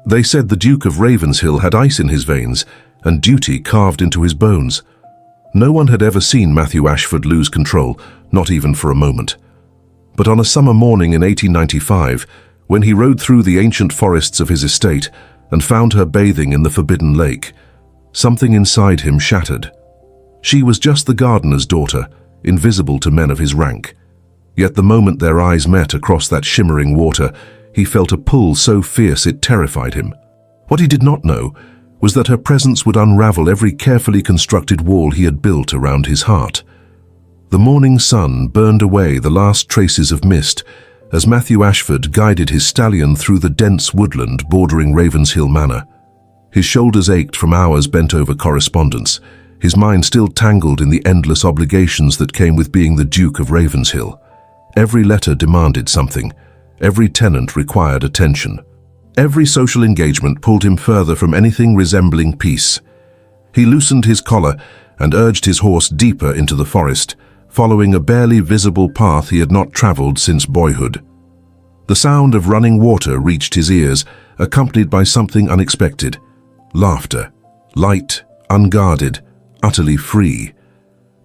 They said the Duke of Ravenshill had ice in his veins and duty carved into his bones. No one had ever seen Matthew Ashford lose control, not even for a moment. But on a summer morning in 1895, when he rode through the ancient forests of his estate and found her bathing in the forbidden lake, something inside him shattered. She was just the gardener's daughter, invisible to men of his rank. Yet the moment their eyes met across that shimmering water, he felt a pull so fierce it terrified him. What he did not know was that her presence would unravel every carefully constructed wall he had built around his heart. The morning sun burned away the last traces of mist as Matthew Ashford guided his stallion through the dense woodland bordering Ravenshill Manor. His shoulders ached from hours bent over correspondence, his mind still tangled in the endless obligations that came with being the Duke of Ravenshill. Every letter demanded something. Every tenant required attention. Every social engagement pulled him further from anything resembling peace. He loosened his collar and urged his horse deeper into the forest, following a barely visible path he had not traveled since boyhood. The sound of running water reached his ears, accompanied by something unexpected. Laughter. Light, unguarded, utterly free.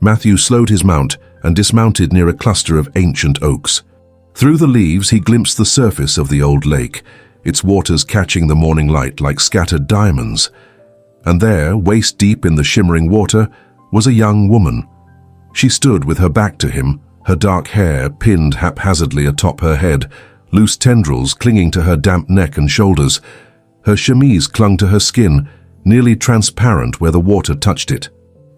Matthew slowed his mount and dismounted near a cluster of ancient oaks. Through the leaves he glimpsed the surface of the old lake, its waters catching the morning light like scattered diamonds. And there, waist-deep in the shimmering water, was a young woman. She stood with her back to him, her dark hair pinned haphazardly atop her head, loose tendrils clinging to her damp neck and shoulders. Her chemise clung to her skin, nearly transparent where the water touched it.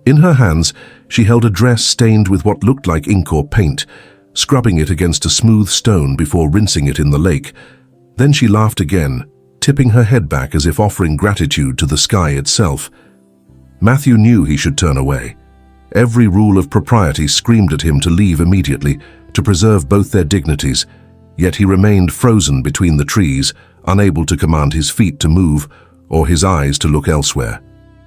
In her hands, she held a dress stained with what looked like ink or paint, scrubbing it against a smooth stone before rinsing it in the lake. Then she laughed again, tipping her head back as if offering gratitude to the sky itself. Matthew knew he should turn away. Every rule of propriety screamed at him to leave immediately, to preserve both their dignities, yet he remained frozen between the trees, unable to command his feet to move or his eyes to look elsewhere.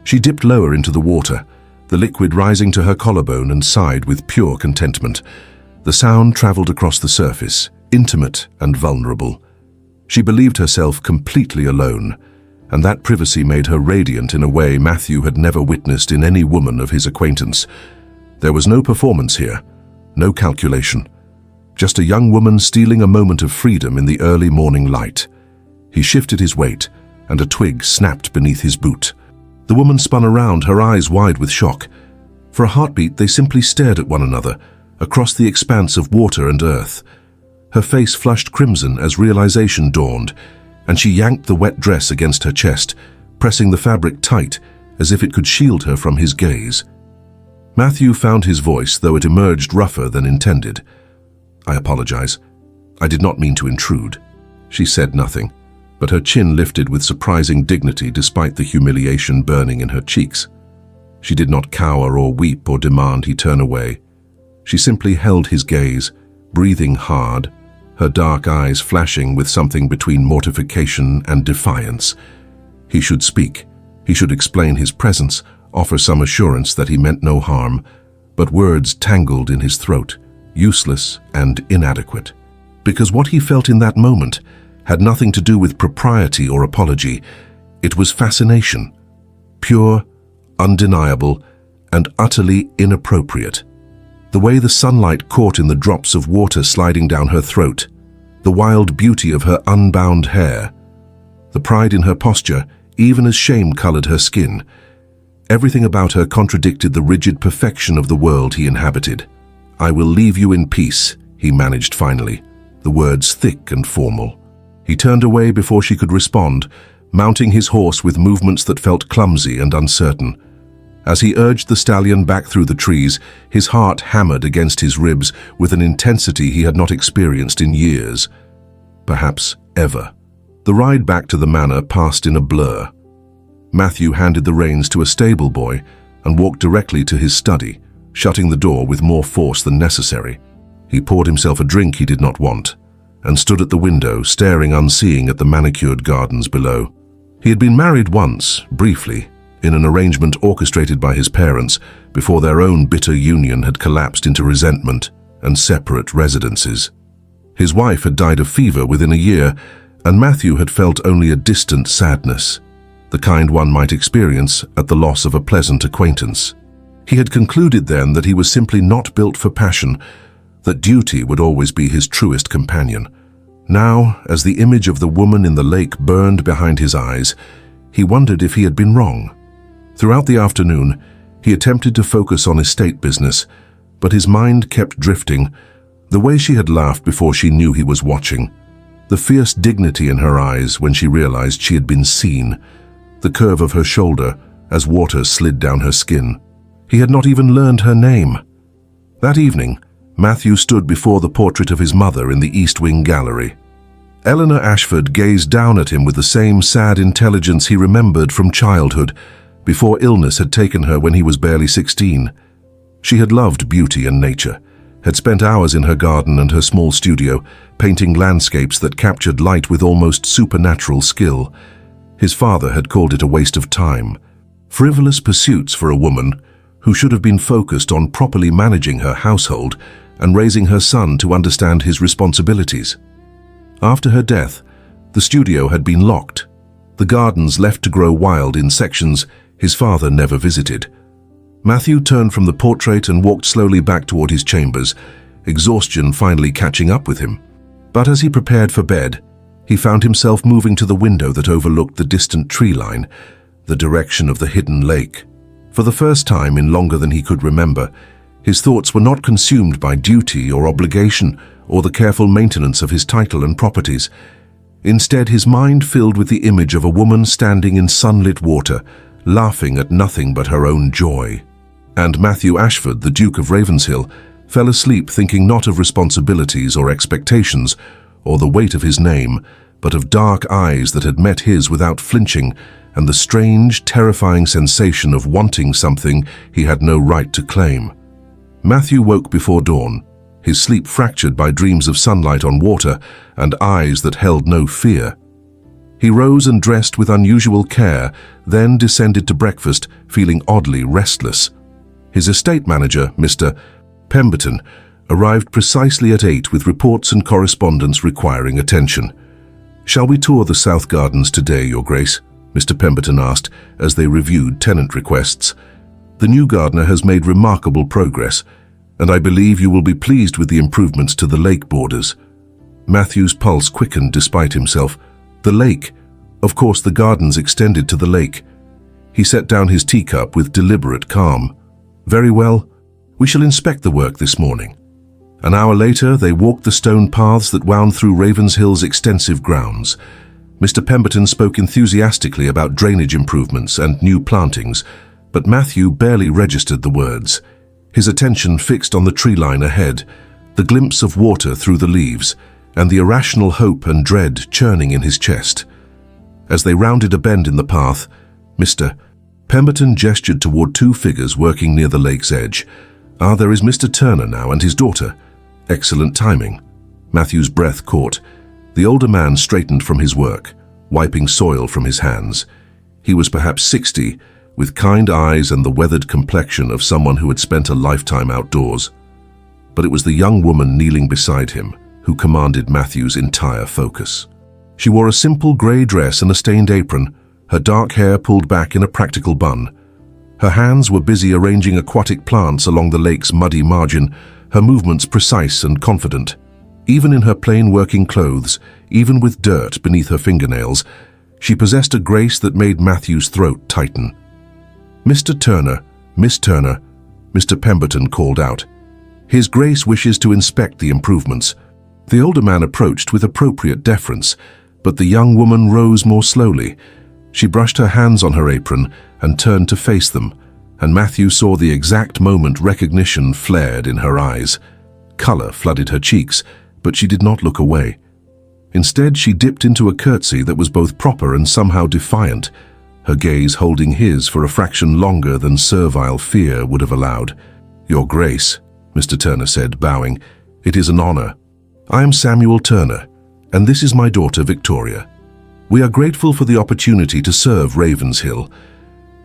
She dipped lower into the water, the liquid rising to her collarbone, and sighed with pure contentment. The sound traveled across the surface, intimate and vulnerable. She believed herself completely alone, and that privacy made her radiant in a way Matthew had never witnessed in any woman of his acquaintance. There was no performance here, no calculation, just a young woman stealing a moment of freedom in the early morning light. He shifted his weight, and a twig snapped beneath his boot. The woman spun around, her eyes wide with shock. For a heartbeat, they simply stared at one another, across the expanse of water and earth. Her face flushed crimson as realization dawned, and she yanked the wet dress against her chest, pressing the fabric tight as if it could shield her from his gaze. Matthew found his voice, though it emerged rougher than intended. "I apologize. I did not mean to intrude." She said nothing, but her chin lifted with surprising dignity despite the humiliation burning in her cheeks. She did not cower or weep or demand he turn away. She simply held his gaze, breathing hard, her dark eyes flashing with something between mortification and defiance. He should speak. He should explain his presence, offer some assurance that he meant no harm, but words tangled in his throat, useless and inadequate. Because what he felt in that moment had nothing to do with propriety or apology. It was fascination, pure, undeniable, and utterly inappropriate. The way the sunlight caught in the drops of water sliding down her throat, the wild beauty of her unbound hair, the pride in her posture, even as shame colored her skin. Everything about her contradicted the rigid perfection of the world he inhabited. "I will leave you in peace," he managed finally, the words thick and formal. He turned away before she could respond, mounting his horse with movements that felt clumsy and uncertain. As he urged the stallion back through the trees, his heart hammered against his ribs with an intensity he had not experienced in years, perhaps ever. The ride back to the manor passed in a blur. Matthew handed the reins to a stable boy and walked directly to his study, shutting the door with more force than necessary. He poured himself a drink he did not want and stood at the window, staring unseeing at the manicured gardens below. He had been married once, briefly, in an arrangement orchestrated by his parents before their own bitter union had collapsed into resentment and separate residences. His wife had died of fever within a year, and Matthew had felt only a distant sadness, the kind one might experience at the loss of a pleasant acquaintance. He had concluded then that he was simply not built for passion, that duty would always be his truest companion. Now, as the image of the woman in the lake burned behind his eyes, he wondered if he had been wrong. Throughout the afternoon, he attempted to focus on estate business, but his mind kept drifting, the way she had laughed before she knew he was watching, the fierce dignity in her eyes when she realized she had been seen, the curve of her shoulder as water slid down her skin. He had not even learned her name. That evening, Matthew stood before the portrait of his mother in the East Wing gallery. Eleanor Ashford gazed down at him with the same sad intelligence he remembered from childhood, before illness had taken her when he was barely 16. She had loved beauty and nature, had spent hours in her garden and her small studio, painting landscapes that captured light with almost supernatural skill. His father had called it a waste of time, frivolous pursuits for a woman who should have been focused on properly managing her household and raising her son to understand his responsibilities. After her death, the studio had been locked, the gardens left to grow wild in sections his father never visited. Matthew turned from the portrait and walked slowly back toward his chambers, exhaustion finally catching up with him. But as he prepared for bed, he found himself moving to the window that overlooked the distant tree line, the direction of the hidden lake. For the first time in longer than he could remember, his thoughts were not consumed by duty or obligation or the careful maintenance of his title and properties. Instead, his mind filled with the image of a woman standing in sunlit water, laughing at nothing but her own joy. And Matthew Ashford, the Duke of Ravenshill, fell asleep thinking not of responsibilities or expectations, or the weight of his name, but of dark eyes that had met his without flinching, and the strange, terrifying sensation of wanting something he had no right to claim. Matthew woke before dawn, his sleep fractured by dreams of sunlight on water and eyes that held no fear. He rose and dressed with unusual care, then descended to breakfast, feeling oddly restless. His estate manager, Mr. Pemberton, arrived precisely at 8 with reports and correspondence requiring attention. "Shall we tour the South Gardens today, Your Grace?" Mr. Pemberton asked as they reviewed tenant requests. "The new gardener has made remarkable progress, and I believe you will be pleased with the improvements to the lake borders." Matthew's pulse quickened despite himself. The lake. Of course, the gardens extended to the lake. He set down his teacup with deliberate calm. "Very well. We shall inspect the work this morning." An hour later, they walked the stone paths that wound through Ravenshill's extensive grounds. Mr. Pemberton spoke enthusiastically about drainage improvements and new plantings, but Matthew barely registered the words. His attention fixed on the tree line ahead, the glimpse of water through the leaves, and the irrational hope and dread churning in his chest. As they rounded a bend in the path, Mr. Pemberton gestured toward 2 figures working near the lake's edge. "Ah, there is Mr. Turner now and his daughter. Excellent timing." Matthew's breath caught. The older man straightened from his work, wiping soil from his hands. He was perhaps 60, with kind eyes and the weathered complexion of someone who had spent a lifetime outdoors. But it was the young woman kneeling beside him who commanded Matthew's entire focus. She wore a simple grey dress and a stained apron, her dark hair pulled back in a practical bun. Her hands were busy arranging aquatic plants along the lake's muddy margin, her movements precise and confident. Even in her plain working clothes, even with dirt beneath her fingernails, she possessed a grace that made Matthew's throat tighten. "Mr. Turner, Miss Turner," Mr. Pemberton called out. "His Grace wishes to inspect the improvements." The older man approached with appropriate deference, but the young woman rose more slowly. She brushed her hands on her apron and turned to face them, and Matthew saw the exact moment recognition flared in her eyes. Color flooded her cheeks, but she did not look away. Instead, she dipped into a curtsy that was both proper and somehow defiant, her gaze holding his for a fraction longer than servile fear would have allowed. "Your Grace," Mr. Turner said, bowing, "it is an honor. I am Samuel Turner, and this is my daughter Victoria. We are grateful for the opportunity to serve Ravenshill."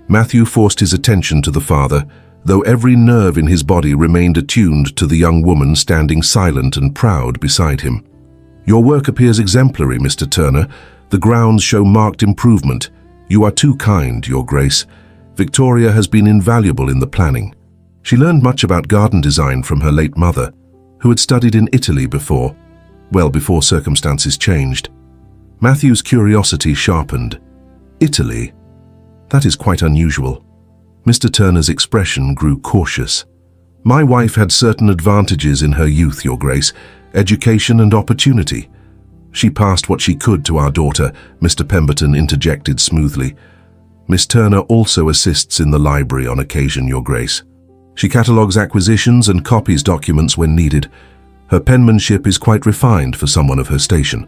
Matthew forced his attention to the father, though every nerve in his body remained attuned to the young woman standing silent and proud beside him. "Your work appears exemplary, Mr. Turner. The grounds show marked improvement. You are too kind, Your Grace. Victoria has been invaluable in the planning." She learned much about garden design from her late mother, who had studied in Italy before circumstances changed. Matthew's curiosity sharpened. Italy? That is quite unusual. Mr. Turner's expression grew cautious. "My wife had certain advantages in her youth, Your Grace, education and opportunity. She passed what she could to our daughter," Mr. Pemberton interjected smoothly. "Miss Turner also assists in the library on occasion, Your Grace. She catalogues acquisitions and copies documents when needed. Her penmanship is quite refined for someone of her station."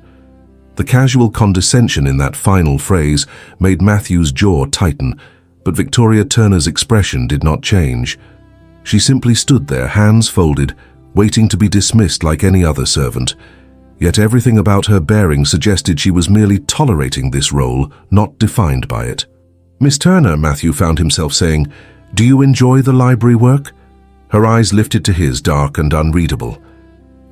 The casual condescension in that final phrase made Matthew's jaw tighten, but Victoria Turner's expression did not change. She simply stood there, hands folded, waiting to be dismissed like any other servant. Yet everything about her bearing suggested she was merely tolerating this role, not defined by it. "Miss Turner," Matthew found himself saying, "do you enjoy the library work?" Her eyes lifted to his, dark and unreadable.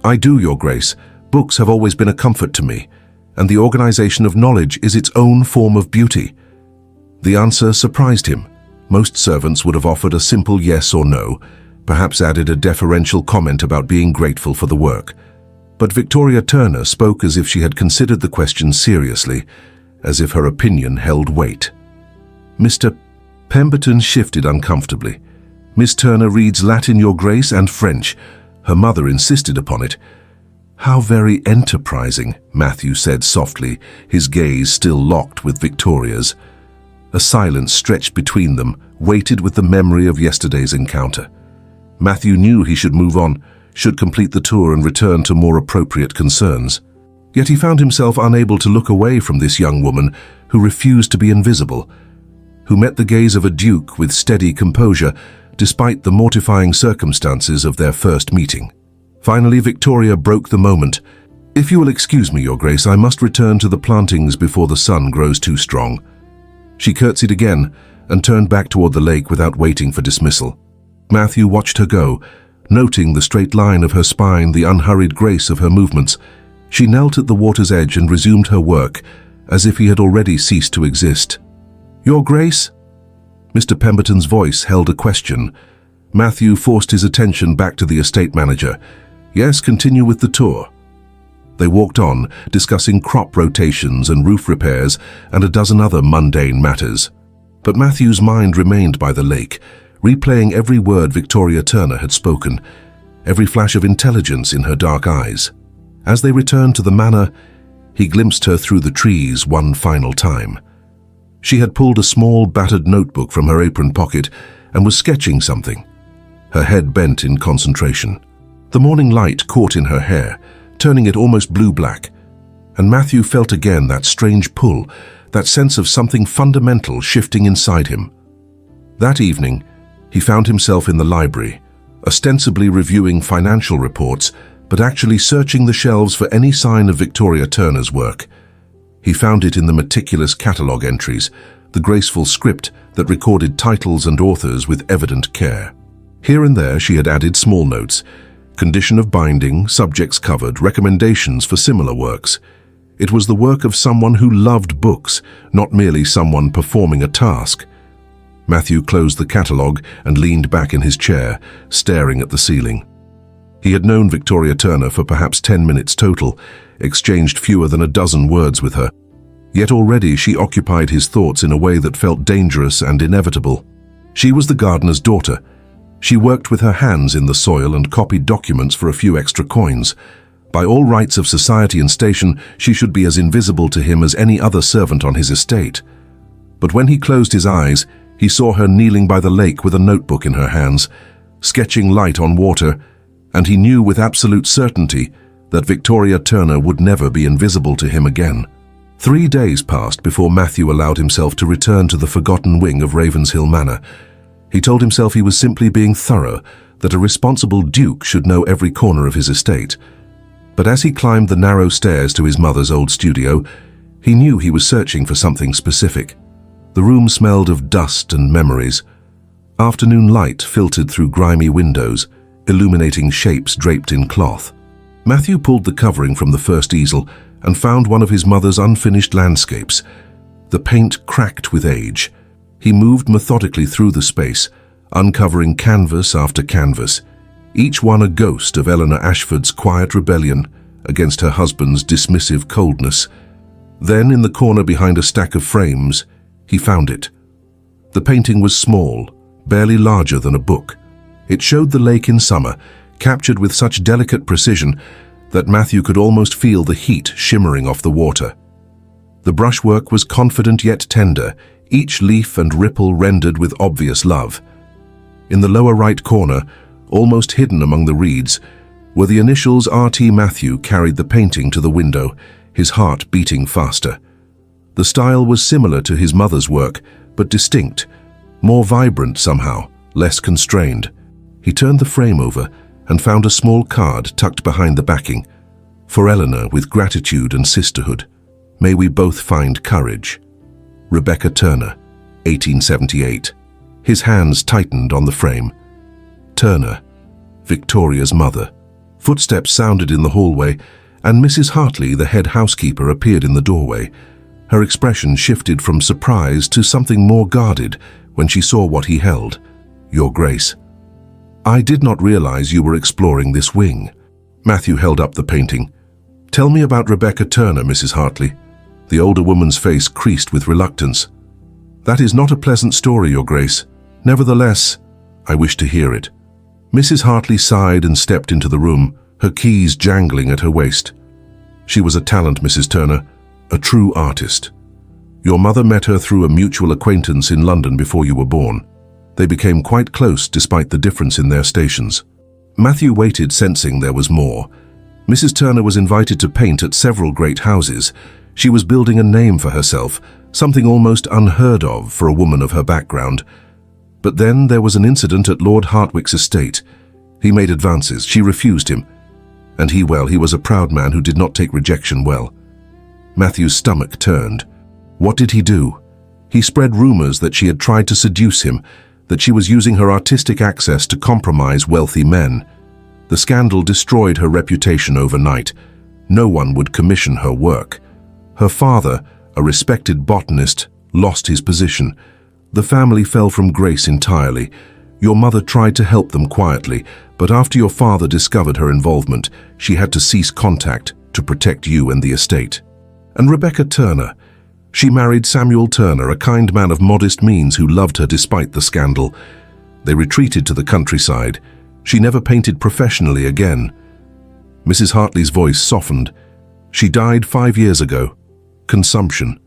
"I do, Your Grace. Books have always been a comfort to me, and the organization of knowledge is its own form of beauty." The answer surprised him. Most servants would have offered a simple yes or no, perhaps added a deferential comment about being grateful for the work. But Victoria Turner spoke as if she had considered the question seriously, as if her opinion held weight. Mr. Pemberton shifted uncomfortably. "Miss Turner reads Latin, Your Grace, and French. Her mother insisted upon it." "How very enterprising," Matthew said softly, his gaze still locked with Victoria's. A silence stretched between them, weighted with the memory of yesterday's encounter. Matthew knew he should move on, should complete the tour and return to more appropriate concerns. Yet he found himself unable to look away from this young woman who refused to be invisible, who met the gaze of a duke with steady composure despite the mortifying circumstances of their first meeting. Finally, Victoria broke the moment. "If you will excuse me, Your Grace, I must return to the plantings before the sun grows too strong." She curtsied again and turned back toward the lake without waiting for dismissal. Matthew watched her go, noting the straight line of her spine, the unhurried grace of her movements. She knelt at the water's edge and resumed her work, as if he had already ceased to exist. "Your Grace?" Mr. Pemberton's voice held a question. Matthew forced his attention back to the estate manager. "Yes, continue with the tour." They walked on, discussing crop rotations and roof repairs and a dozen other mundane matters. But Matthew's mind remained by the lake, replaying every word Victoria Turner had spoken, every flash of intelligence in her dark eyes. As they returned to the manor, he glimpsed her through the trees one final time. She had pulled a small, battered notebook from her apron pocket and was sketching something, her head bent in concentration. The morning light caught in her hair, turning it almost blue-black, and Matthew felt again that strange pull, that sense of something fundamental shifting inside him. That evening, he found himself in the library, ostensibly reviewing financial reports, but actually searching the shelves for any sign of Victoria Turner's work. He found it in the meticulous catalogue entries, the graceful script that recorded titles and authors with evident care. Here and there she had added small notes, condition of binding, subjects covered, recommendations for similar works. It was the work of someone who loved books, not merely someone performing a task. Matthew closed the catalogue and leaned back in his chair, staring at the ceiling. He had known Victoria Turner for perhaps 10 minutes total, exchanged fewer than a dozen words with her. Yet already she occupied his thoughts in a way that felt dangerous and inevitable. She was the gardener's daughter. She worked with her hands in the soil and copied documents for a few extra coins. By all rights of society and station, she should be as invisible to him as any other servant on his estate. But when he closed his eyes, he saw her kneeling by the lake with a notebook in her hands, sketching light on water, and he knew with absolute certainty that Victoria Turner would never be invisible to him again. 3 days passed before Matthew allowed himself to return to the forgotten wing of Ravenshill Manor. He told himself he was simply being thorough, that a responsible duke should know every corner of his estate. But as he climbed the narrow stairs to his mother's old studio, he knew he was searching for something specific. The room smelled of dust and memories. Afternoon light filtered through grimy windows, illuminating shapes draped in cloth. Matthew pulled the covering from the first easel and found one of his mother's unfinished landscapes. The paint cracked with age. He moved methodically through the space, uncovering canvas after canvas, each one a ghost of Eleanor Ashford's quiet rebellion against her husband's dismissive coldness. Then, in the corner behind a stack of frames, he found it. The painting was small, barely larger than a book. It showed the lake in summer, captured with such delicate precision that Matthew could almost feel the heat shimmering off the water. The brushwork was confident yet tender, each leaf and ripple rendered with obvious love. In the lower right corner, almost hidden among the reeds, were the initials R.T. Matthew carried the painting to the window, his heart beating faster. The style was similar to his mother's work, but distinct, more vibrant somehow, less constrained. He turned the frame over and found a small card tucked behind the backing. For Eleanor, with gratitude and sisterhood. May we both find courage. Rebecca Turner, 1878. His hands tightened on the frame. Turner, Victoria's mother. Footsteps sounded in the hallway, and Mrs. Hartley, the head housekeeper, appeared in the doorway. Her expression shifted from surprise to something more guarded when she saw what he held. Your Grace. I did not realize you were exploring this wing. Matthew held up the painting. Tell me about Rebecca Turner, Mrs. Hartley. The older woman's face creased with reluctance. That is not a pleasant story, Your Grace. Nevertheless, I wish to hear it. Mrs. Hartley sighed and stepped into the room, her keys jangling at her waist. She was a talent, Mrs. Turner, a true artist. Your mother met her through a mutual acquaintance in London before you were born. They became quite close despite the difference in their stations. Matthew waited, sensing there was more. Mrs. Turner was invited to paint at several great houses. She was building a name for herself, something almost unheard of for a woman of her background. But then there was an incident at Lord Hartwick's estate. He made advances. She refused him. And he was a proud man who did not take rejection well. Matthew's stomach turned. What did he do? He spread rumors that she had tried to seduce him, that she was using her artistic access to compromise wealthy men. The scandal destroyed her reputation overnight. No one would commission her work. Her father, a respected botanist, lost his position. The family fell from grace entirely. Your mother tried to help them quietly, but after your father discovered her involvement, she had to cease contact to protect you and the estate. And Rebecca Turner. She married Samuel Turner, a kind man of modest means who loved her despite the scandal. They retreated to the countryside. She never painted professionally again. Mrs. Hartley's voice softened. She died 5 years ago. Consumption.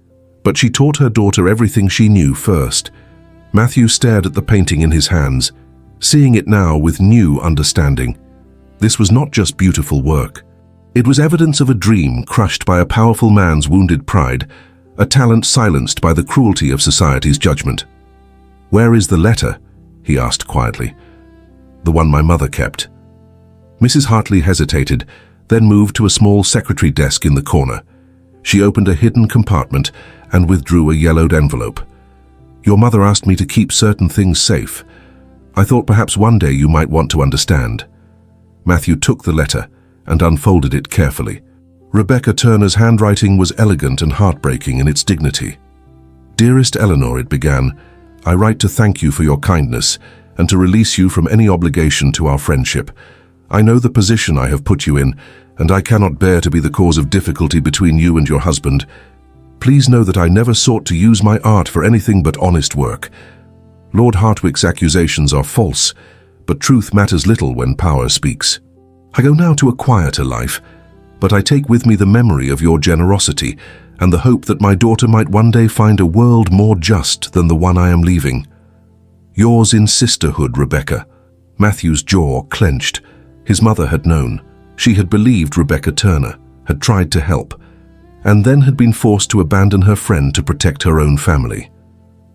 But she taught her daughter everything she knew first. Matthew stared at the painting in his hands, seeing it now with new understanding. This was not just beautiful work. It was evidence of a dream crushed by a powerful man's wounded pride, a talent silenced by the cruelty of society's judgment. Where is the letter? He asked quietly. The one my mother kept. Mrs. Hartley hesitated, then moved to a small secretary desk in the corner. She opened a hidden compartment and withdrew a yellowed envelope. Your mother asked me to keep certain things safe. I thought perhaps one day you might want to understand. Matthew took the letter and unfolded it carefully. Rebecca Turner's handwriting was elegant and heartbreaking in its dignity. Dearest Eleanor, it began, I write to thank you for your kindness and to release you from any obligation to our friendship. I know the position I have put you in, and I cannot bear to be the cause of difficulty between you and your husband. Please know that I never sought to use my art for anything but honest work. Lord Hartwick's accusations are false, but truth matters little when power speaks. I go now to a quieter life, but I take with me the memory of your generosity and the hope that my daughter might one day find a world more just than the one I am leaving. Yours in sisterhood, Rebecca. Matthew's jaw clenched. His mother had known. She had believed Rebecca Turner, had tried to help, and then had been forced to abandon her friend to protect her own family.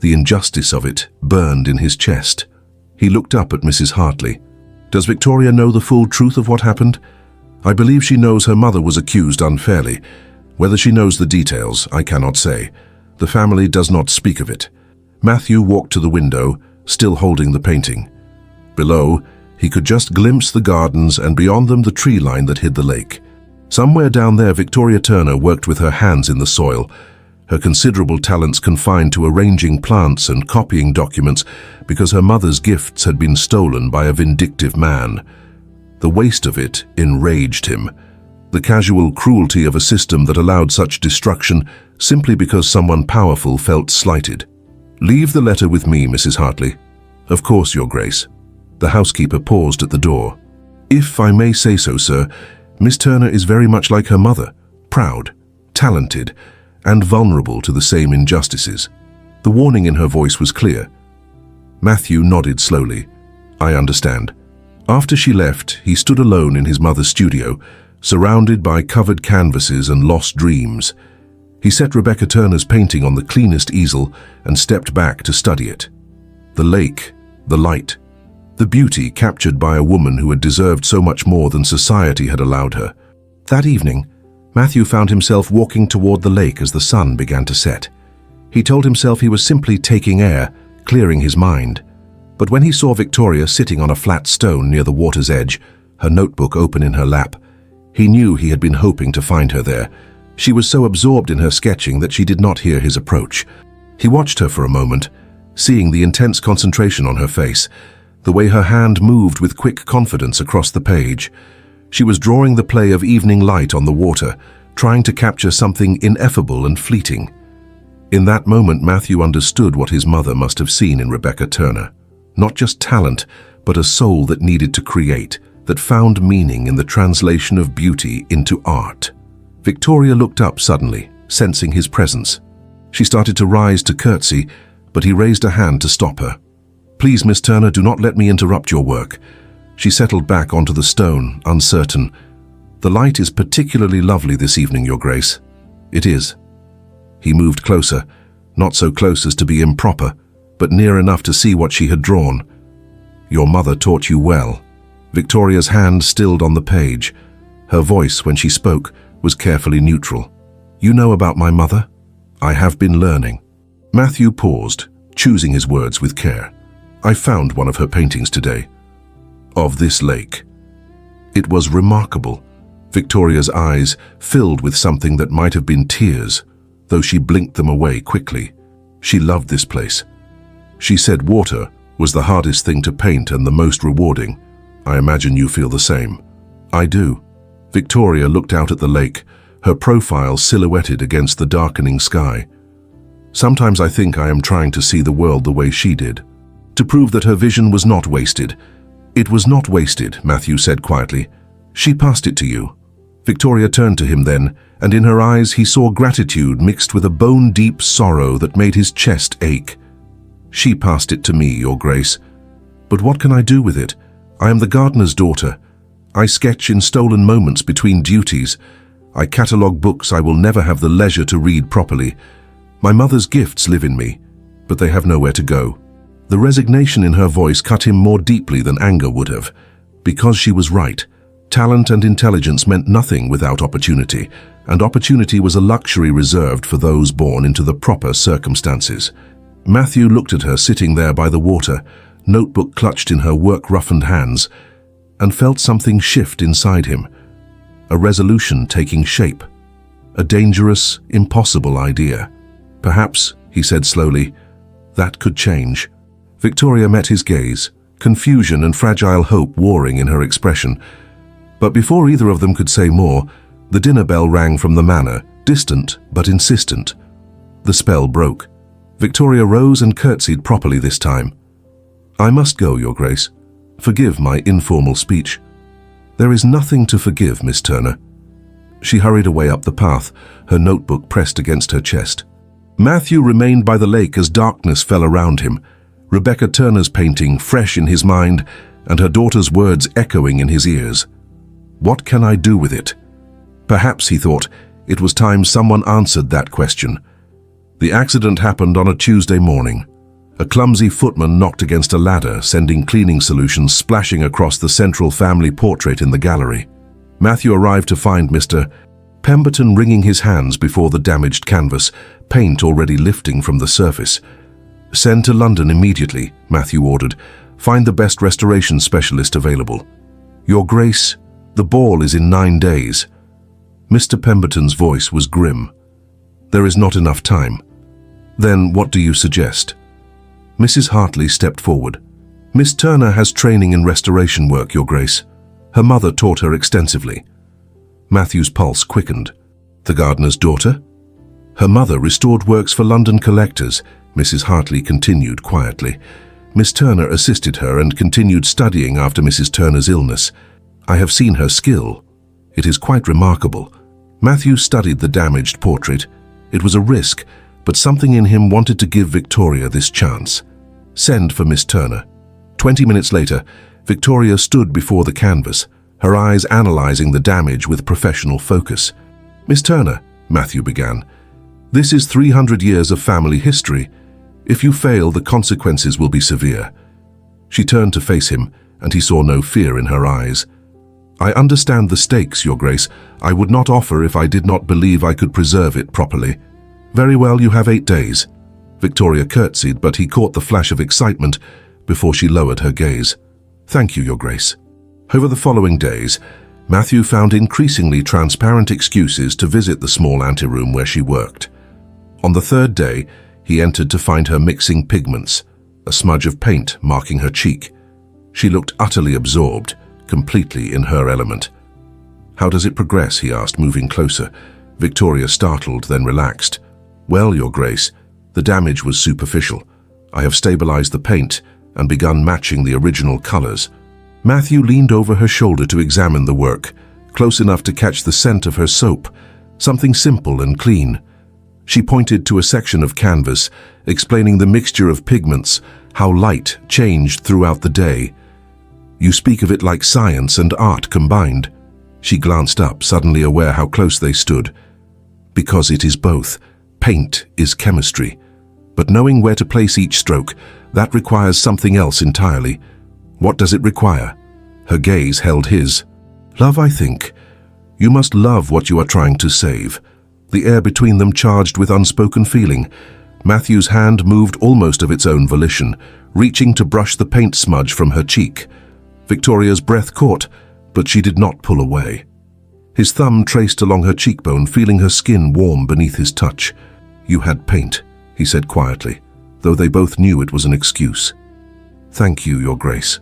The injustice of it burned in his chest. He looked up at Mrs. Hartley. Does Victoria know the full truth of what happened? I believe she knows her mother was accused unfairly. Whether she knows the details, I cannot say. The family does not speak of it. Matthew walked to the window, still holding the painting. Below, He could just glimpse the gardens and beyond them the tree line that hid the lake. Somewhere down there, Victoria Turner worked with her hands in the soil, her considerable talents confined to arranging plants and copying documents because her mother's gifts had been stolen by a vindictive man. The waste of it enraged him. The casual cruelty of a system that allowed such destruction simply because someone powerful felt slighted. "Leave the letter with me, Mrs. Hartley." "Of course, Your Grace." The housekeeper paused at the door. "If I may say so, sir, Miss Turner is very much like her mother, proud, talented, and vulnerable to the same injustices." The warning in her voice was clear. Matthew nodded slowly. "I understand." After she left, he stood alone in his mother's studio, surrounded by covered canvases and lost dreams. He set Rebecca Turner's painting on the cleanest easel and stepped back to study it. The lake, the light, the beauty captured by a woman who had deserved so much more than society had allowed her. That evening, Matthew found himself walking toward the lake as the sun began to set. He told himself he was simply taking air, clearing his mind. But when he saw Victoria sitting on a flat stone near the water's edge, her notebook open in her lap, he knew he had been hoping to find her there. She was so absorbed in her sketching that she did not hear his approach. He watched her for a moment, seeing the intense concentration on her face, the way her hand moved with quick confidence across the page. She was drawing the play of evening light on the water, trying to capture something ineffable and fleeting. In that moment, Matthew understood what his mother must have seen in Rebecca Turner. Not just talent, but a soul that needed to create, that found meaning in the translation of beauty into art. Victoria looked up suddenly, sensing his presence. She started to rise to curtsy, but he raised a hand to stop her. "Please, Miss Turner, do not let me interrupt your work." She settled back onto the stone, uncertain. "The light is particularly lovely this evening, Your Grace." "It is." He moved closer, not so close as to be improper, but near enough to see what she had drawn. "Your mother taught you well." Victoria's hand stilled on the page. Her voice, when she spoke, was carefully neutral. "You know about my mother?" "I have been learning." Matthew paused, choosing his words with care. "I found one of her paintings today. Of this lake." It was remarkable. Victoria's eyes filled with something that might have been tears, though she blinked them away quickly. She loved this place. She said water was the hardest thing to paint and the most rewarding. I imagine you feel the same. "I do." Victoria looked out at the lake, her profile silhouetted against the darkening sky. "Sometimes I think I am trying to see the world the way she did, to prove that her vision was not wasted." "It was not wasted," Matthew said quietly. "She passed it to you." Victoria turned to him then, and in her eyes he saw gratitude mixed with a bone-deep sorrow that made his chest ache. "She passed it to me, Your Grace. But what can I do with it? I am the gardener's daughter. I sketch in stolen moments between duties. I catalogue books I will never have the leisure to read properly. My mother's gifts live in me, but they have nowhere to go." The resignation in her voice cut him more deeply than anger would have. Because she was right. Talent and intelligence meant nothing without opportunity, and opportunity was a luxury reserved for those born into the proper circumstances. Matthew looked at her sitting there by the water, notebook clutched in her work-roughened hands, and felt something shift inside him. A resolution taking shape. A dangerous, impossible idea. "Perhaps," he said slowly, "that could change." Victoria met his gaze, confusion and fragile hope warring in her expression. But before either of them could say more, the dinner bell rang from the manor, distant but insistent. The spell broke. Victoria rose and curtsied properly this time. "I must go, Your Grace. Forgive my informal speech." "There is nothing to forgive, Miss Turner." She hurried away up the path, her notebook pressed against her chest. Matthew remained by the lake as darkness fell around him, Rebecca Turner's painting fresh in his mind and her daughter's words echoing in his ears. What can I do with it? Perhaps, he thought, it was time someone answered that question. The accident happened on a Tuesday morning. A clumsy footman knocked against a ladder, sending cleaning solutions splashing across the central family portrait in the gallery. Matthew arrived to find Mr. Pemberton wringing his hands before the damaged canvas, paint already lifting from the surface. "Send to London immediately," Matthew ordered. Find the best restoration specialist available. Your Grace, the ball is in 9 days. Mr. Pemberton's voice was grim. There is not enough time. Then what do you suggest? Mrs. Hartley stepped forward. Miss Turner has training in restoration work, Your Grace. Her mother taught her extensively. Matthew's pulse quickened. The gardener's daughter? Her mother restored works for London collectors, Mrs. Hartley continued quietly. Miss Turner assisted her and continued studying after Mrs. Turner's illness. I have seen her skill. It is quite remarkable. Matthew studied the damaged portrait. It was a risk, but something in him wanted to give Victoria this chance. Send for Miss Turner. 20 minutes later, Victoria stood before the canvas, her eyes analyzing the damage with professional focus. Miss Turner, Matthew began, this is 300 years of family history. If you fail, the consequences will be severe. She turned to face him, and he saw no fear in her eyes. I understand the stakes, Your Grace. I would not offer if I did not believe I could preserve it properly. Very well, you have 8 days. Victoria curtsied, but he caught the flash of excitement before she lowered her gaze. Thank you, Your Grace. Over the following days, Matthew found increasingly transparent excuses to visit the small anteroom where she worked. On the 3rd day, he entered to find her mixing pigments, a smudge of paint marking her cheek. She looked utterly absorbed, completely in her element. How does it progress? He asked, moving closer. Victoria startled, then relaxed. Well, Your Grace, the damage was superficial. I have stabilized the paint and begun matching the original colors. Matthew leaned over her shoulder to examine the work, close enough to catch the scent of her soap, something simple and clean. She pointed to a section of canvas, explaining the mixture of pigments, how light changed throughout the day. You speak of it like science and art combined. She glanced up, suddenly aware how close they stood. Because it is both. Paint is chemistry. But knowing where to place each stroke, that requires something else entirely. What does it require? Her gaze held his. Love, I think. You must love what you are trying to save. The air between them charged with unspoken feeling. Matthew's hand moved almost of its own volition, reaching to brush the paint smudge from her cheek. Victoria's breath caught, but she did not pull away. His thumb traced along her cheekbone, feeling her skin warm beneath his touch. You had paint, he said quietly, though they both knew it was an excuse. Thank you, Your Grace.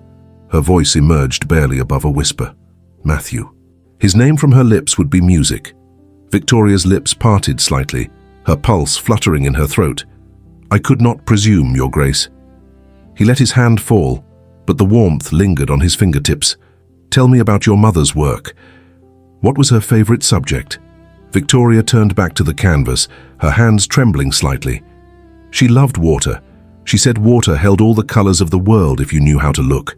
Her voice emerged barely above a whisper. Matthew. His name from her lips would be music. Victoria's lips parted slightly, her pulse fluttering in her throat. I could not presume, Your Grace. He let his hand fall, but the warmth lingered on his fingertips. Tell me about your mother's work. What was her favorite subject? Victoria turned back to the canvas, her hands trembling slightly. She loved water. She said water held all the colors of the world if you knew how to look.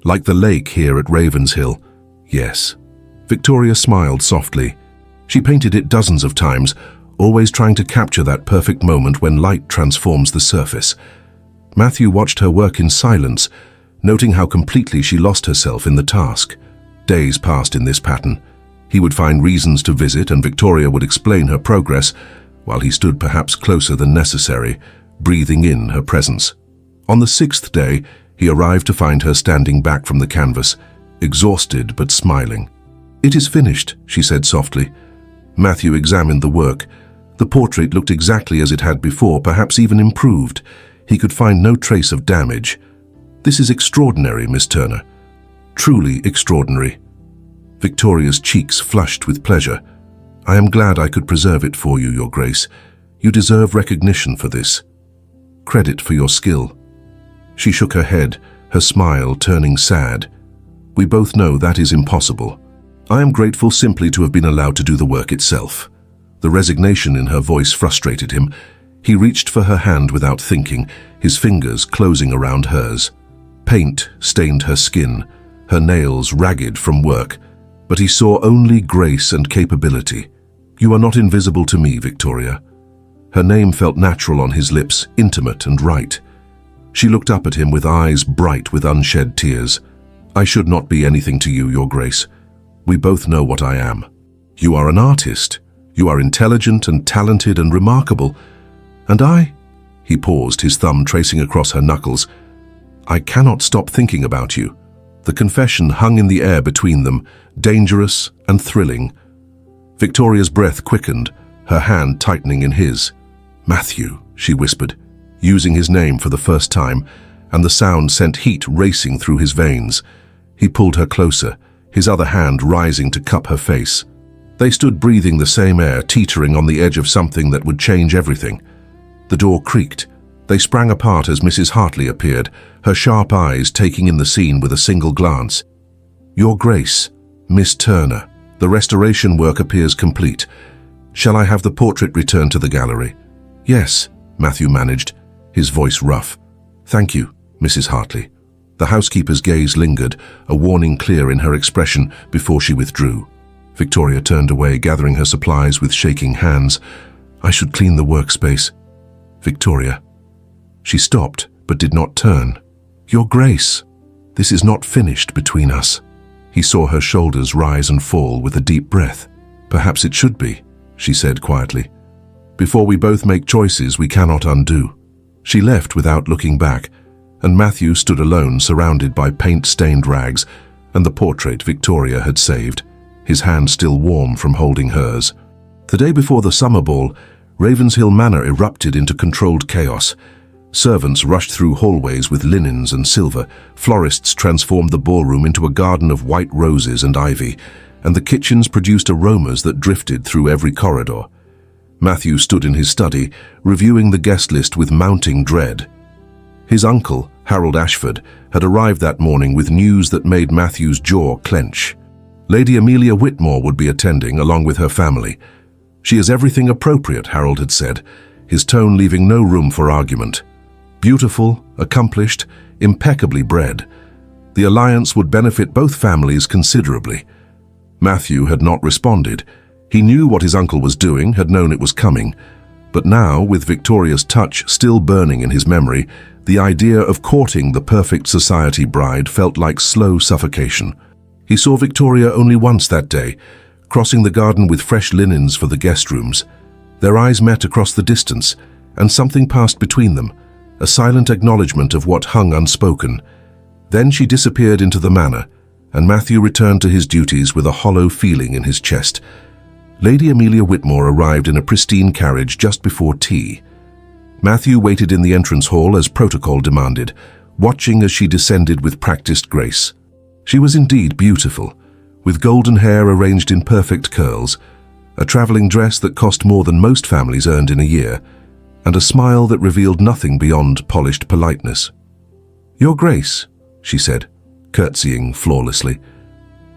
Like the lake here at Ravenshill. Yes. Victoria smiled softly. She painted it dozens of times, always trying to capture that perfect moment when light transforms the surface. Matthew watched her work in silence, noting how completely she lost herself in the task. Days passed in this pattern. He would find reasons to visit, and Victoria would explain her progress, while he stood perhaps closer than necessary, breathing in her presence. On the 6th day, he arrived to find her standing back from the canvas, exhausted but smiling. It is finished, she said softly. Matthew examined the work. The portrait looked exactly as it had before, perhaps even improved. He could find no trace of damage. This is extraordinary, Miss Turner. Truly extraordinary. Victoria's cheeks flushed with pleasure. I am glad I could preserve it for you, Your Grace. You deserve recognition for this. Credit for your skill. She shook her head, her smile turning sad. We both know that is impossible. I am grateful simply to have been allowed to do the work itself. The resignation in her voice frustrated him. He reached for her hand without thinking, his fingers closing around hers. Paint stained her skin, her nails ragged from work, but he saw only grace and capability. You are not invisible to me, Victoria. Her name felt natural on his lips, intimate and right. She looked up at him with eyes bright with unshed tears. I should not be anything to you, Your Grace. We both know what I am. You are an artist. You are intelligent and talented and remarkable. And I? He paused, his thumb tracing across her knuckles. I cannot stop thinking about you." The confession hung in the air between them, dangerous and thrilling. Victoria's breath quickened, her hand tightening in his. "Matthew," she whispered, using his name for the first time, and the sound sent heat racing through his veins. He pulled her closer, his other hand rising to cup her face. They stood breathing the same air, teetering on the edge of something that would change everything. The door creaked. They sprang apart as Mrs. Hartley appeared, her sharp eyes taking in the scene with a single glance. "Your Grace, Miss Turner, the restoration work appears complete. Shall I have the portrait returned to the gallery?" "Yes," Matthew managed, his voice rough. "Thank you, Mrs. Hartley." The housekeeper's gaze lingered, a warning clear in her expression before she withdrew. Victoria turned away, gathering her supplies with shaking hands. "I should clean the workspace." "Victoria." She stopped, but did not turn. "Your Grace, this is not finished between us." He saw her shoulders rise and fall with a deep breath. "Perhaps it should be," she said quietly. "Before we both make choices we cannot undo." She left without looking back, and Matthew stood alone, surrounded by paint-stained rags and the portrait Victoria had saved, his hand still warm from holding hers. The day before the summer ball, Ravenshill Manor erupted into controlled chaos. Servants rushed through hallways with linens and silver, florists transformed the ballroom into a garden of white roses and ivy, and the kitchens produced aromas that drifted through every corridor. Matthew stood in his study, reviewing the guest list with mounting dread. His uncle, Harold Ashford, had arrived that morning with news that made Matthew's jaw clench. Lady Amelia Whitmore would be attending, along with her family. "She is everything appropriate," Harold had said, his tone leaving no room for argument. Beautiful, accomplished, impeccably bred. The alliance would benefit both families considerably. Matthew had not responded. He knew what his uncle was doing, had known it was coming. But now, with Victoria's touch still burning in his memory, the idea of courting the perfect society bride felt like slow suffocation. He saw Victoria only once that day, crossing the garden with fresh linens for the guest rooms. Their eyes met across the distance, and something passed between them, a silent acknowledgement of what hung unspoken. Then she disappeared into the manor, and Matthew returned to his duties with a hollow feeling in his chest. Lady Amelia Whitmore arrived in a pristine carriage just before tea. Matthew waited in the entrance hall as protocol demanded, watching as she descended with practiced grace. She was indeed beautiful, with golden hair arranged in perfect curls, a traveling dress that cost more than most families earned in a year, and a smile that revealed nothing beyond polished politeness. "Your Grace," she said, curtsying flawlessly.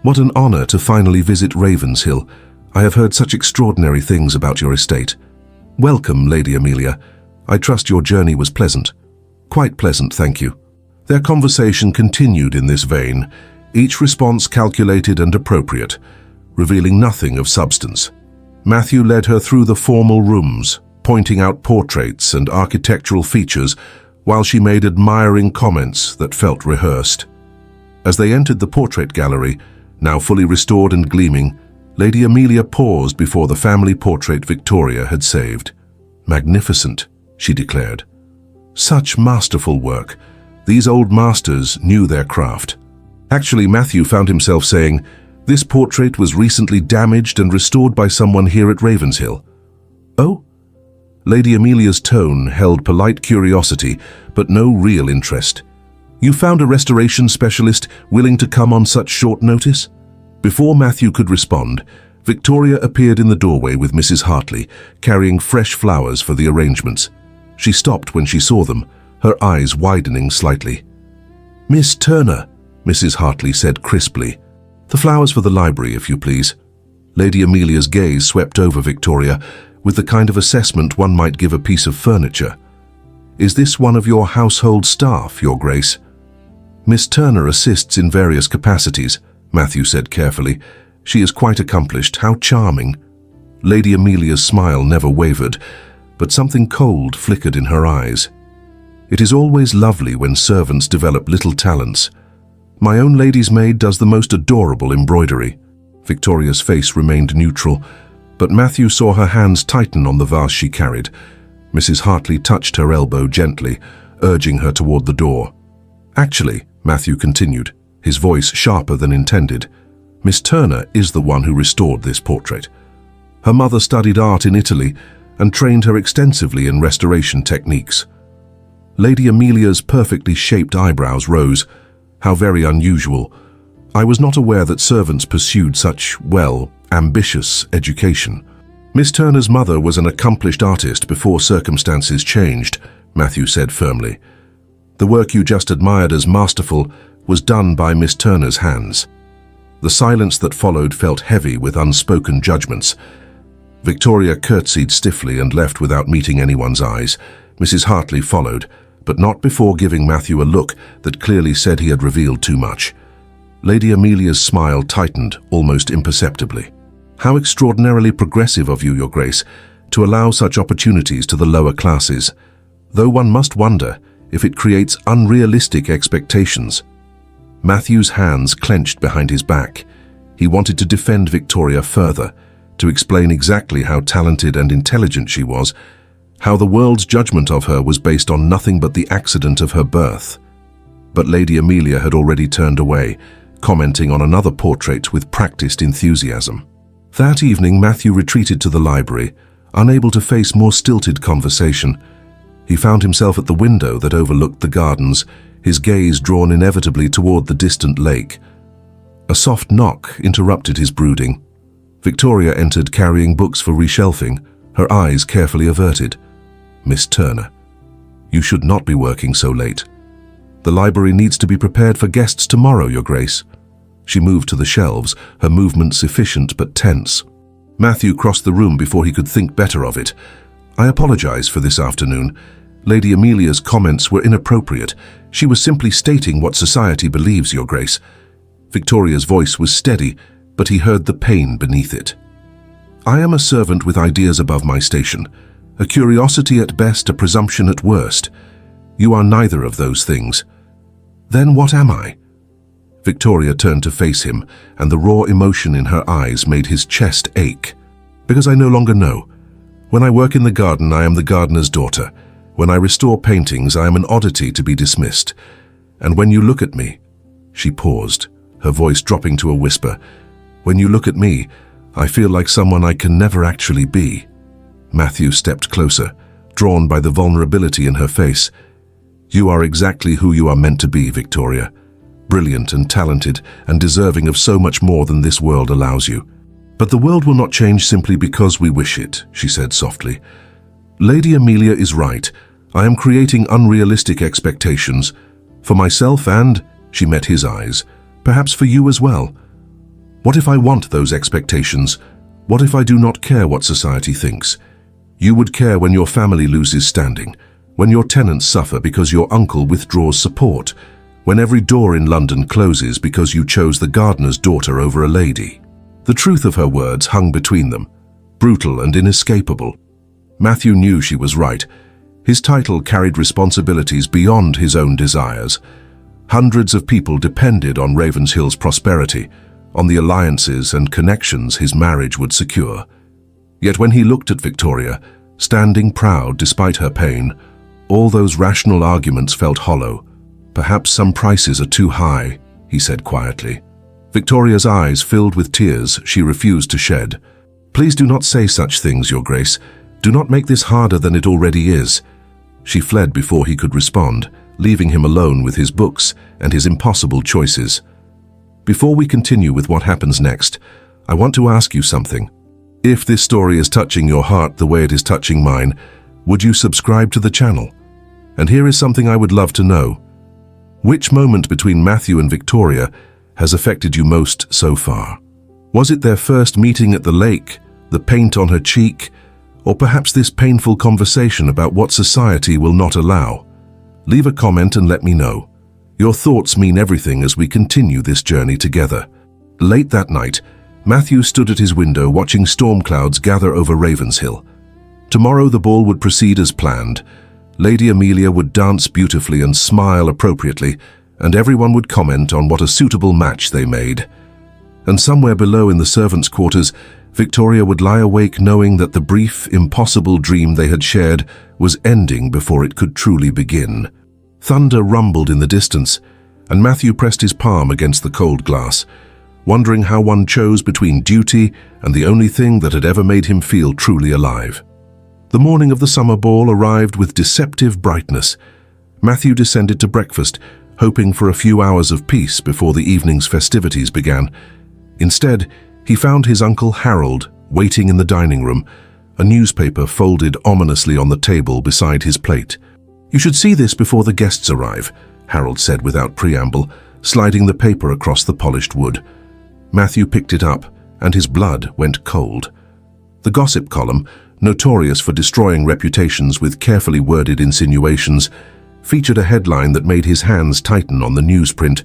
"What an honor to finally visit Ravenshill. I have heard such extraordinary things about your estate. Welcome, Lady Amelia. I trust your journey was pleasant." "Quite pleasant, thank you." Their conversation continued in this vein, each response calculated and appropriate, revealing nothing of substance. Matthew led her through the formal rooms, pointing out portraits and architectural features, while she made admiring comments that felt rehearsed. As they entered the portrait gallery, now fully restored and gleaming, Lady Amelia paused before the family portrait Victoria had saved. "Magnificent," she declared. "Such masterful work. These old masters knew their craft." Actually, Matthew found himself saying, "This portrait was recently damaged and restored by someone here at Ravenshill." "Oh?" Lady Amelia's tone held polite curiosity, but no real interest. "You found a restoration specialist willing to come on such short notice?" Before Matthew could respond, Victoria appeared in the doorway with Mrs. Hartley, carrying fresh flowers for the arrangements. She stopped when she saw them, her eyes widening slightly. "Miss Turner," Mrs. Hartley said crisply. "The flowers for the library, if you please." Lady Amelia's gaze swept over Victoria, with the kind of assessment one might give a piece of furniture. "Is this one of your household staff, Your Grace?" "Miss Turner assists in various capacities," Matthew said carefully. "She is quite accomplished. How charming." Lady Amelia's smile never wavered, but something cold flickered in her eyes. "It is always lovely when servants develop little talents. My own lady's maid does the most adorable embroidery." Victoria's face remained neutral, but Matthew saw her hands tighten on the vase she carried. Mrs. Hartley touched her elbow gently, urging her toward the door. Actually, Matthew continued, his voice sharper than intended, Miss Turner is the one who restored this portrait. Her mother studied art in Italy and trained her extensively in restoration techniques. Lady Amelia's perfectly shaped eyebrows rose. How very unusual. I was not aware that servants pursued such, well, ambitious education. Miss Turner's mother was an accomplished artist before circumstances changed, Matthew said firmly. The work you just admired as masterful was done by Miss Turner's hands. The silence that followed felt heavy with unspoken judgments. Victoria curtsied stiffly and left without meeting anyone's eyes. Mrs. Hartley followed, but not before giving Matthew a look that clearly said he had revealed too much. Lady Amelia's smile tightened almost imperceptibly. How extraordinarily progressive of you, Your Grace, to allow such opportunities to the lower classes, though one must wonder if it creates unrealistic expectations. Matthew's hands clenched behind his back. He wanted to defend Victoria further, to explain exactly how talented and intelligent she was, how the world's judgment of her was based on nothing but the accident of her birth. But Lady Amelia had already turned away, commenting on another portrait with practiced enthusiasm. That evening, Matthew retreated to the library, unable to face more stilted conversation. He found himself at the window that overlooked the gardens, his gaze drawn inevitably toward the distant lake. A soft knock interrupted his brooding. Victoria entered carrying books for reshelving, her eyes carefully averted. Miss Turner, you should not be working so late. The library needs to be prepared for guests tomorrow, Your Grace. She moved to the shelves, her movements efficient but tense. Matthew crossed the room before he could think better of it. I apologize for this afternoon. Lady Amelia's comments were inappropriate. She was simply stating what society believes, Your Grace. Victoria's voice was steady, but he heard the pain beneath it. I am a servant with ideas above my station, a curiosity at best, a presumption at worst. You are neither of those things. Then what am I? Victoria turned to face him, and the raw emotion in her eyes made his chest ache. Because I no longer know. When I work in the garden, I am the gardener's daughter. When I restore paintings, I am an oddity to be dismissed. And when you look at me, she paused, her voice dropping to a whisper, when you look at me, I feel like someone I can never actually be. Matthew stepped closer, drawn by the vulnerability in her face. You are exactly who you are meant to be, Victoria. Brilliant and talented and deserving of so much more than this world allows you. But the world will not change simply because we wish it, she said softly. Lady Amelia is right. I am creating unrealistic expectations. For myself and, she met his eyes, perhaps for you as well. What if I want those expectations? What if I do not care what society thinks? You would care when your family loses standing, when your tenants suffer because your uncle withdraws support, when every door in London closes because you chose the gardener's daughter over a lady. The truth of her words hung between them, brutal and inescapable. Matthew knew she was right. His title carried responsibilities beyond his own desires. Hundreds of people depended on Ravenshill's prosperity, on the alliances and connections his marriage would secure. Yet when he looked at Victoria, standing proud despite her pain, all those rational arguments felt hollow. Perhaps some prices are too high, he said quietly. Victoria's eyes filled with tears she refused to shed. Please do not say such things, Your Grace. Do not make this harder than it already is. She fled before he could respond, leaving him alone with his books and his impossible choices. Before we continue with what happens next, I want to ask you something. If this story is touching your heart the way it is touching mine, would you subscribe to the channel? And here is something I would love to know. Which moment between Matthew and Victoria has affected you most so far? Was it their first meeting at the lake, the paint on her cheek, or perhaps this painful conversation about what society will not allow? Leave a comment and let me know. Your thoughts mean everything as we continue this journey together. Late that night, Matthew stood at his window watching storm clouds gather over Ravenshill. Tomorrow the ball would proceed as planned. Lady Amelia would dance beautifully and smile appropriately, and everyone would comment on what a suitable match they made. And somewhere below in the servants' quarters, Victoria would lie awake knowing that the brief, impossible dream they had shared was ending before it could truly begin. Thunder rumbled in the distance, and Matthew pressed his palm against the cold glass, wondering how one chose between duty and the only thing that had ever made him feel truly alive. The morning of the summer ball arrived with deceptive brightness. Matthew descended to breakfast, hoping for a few hours of peace before the evening's festivities began. Instead, he found his uncle Harold waiting in the dining room, a newspaper folded ominously on the table beside his plate. "You should see this before the guests arrive," Harold said without preamble, sliding the paper across the polished wood. Matthew picked it up, and his blood went cold. The gossip column, notorious for destroying reputations with carefully worded insinuations, featured a headline that made his hands tighten on the newsprint: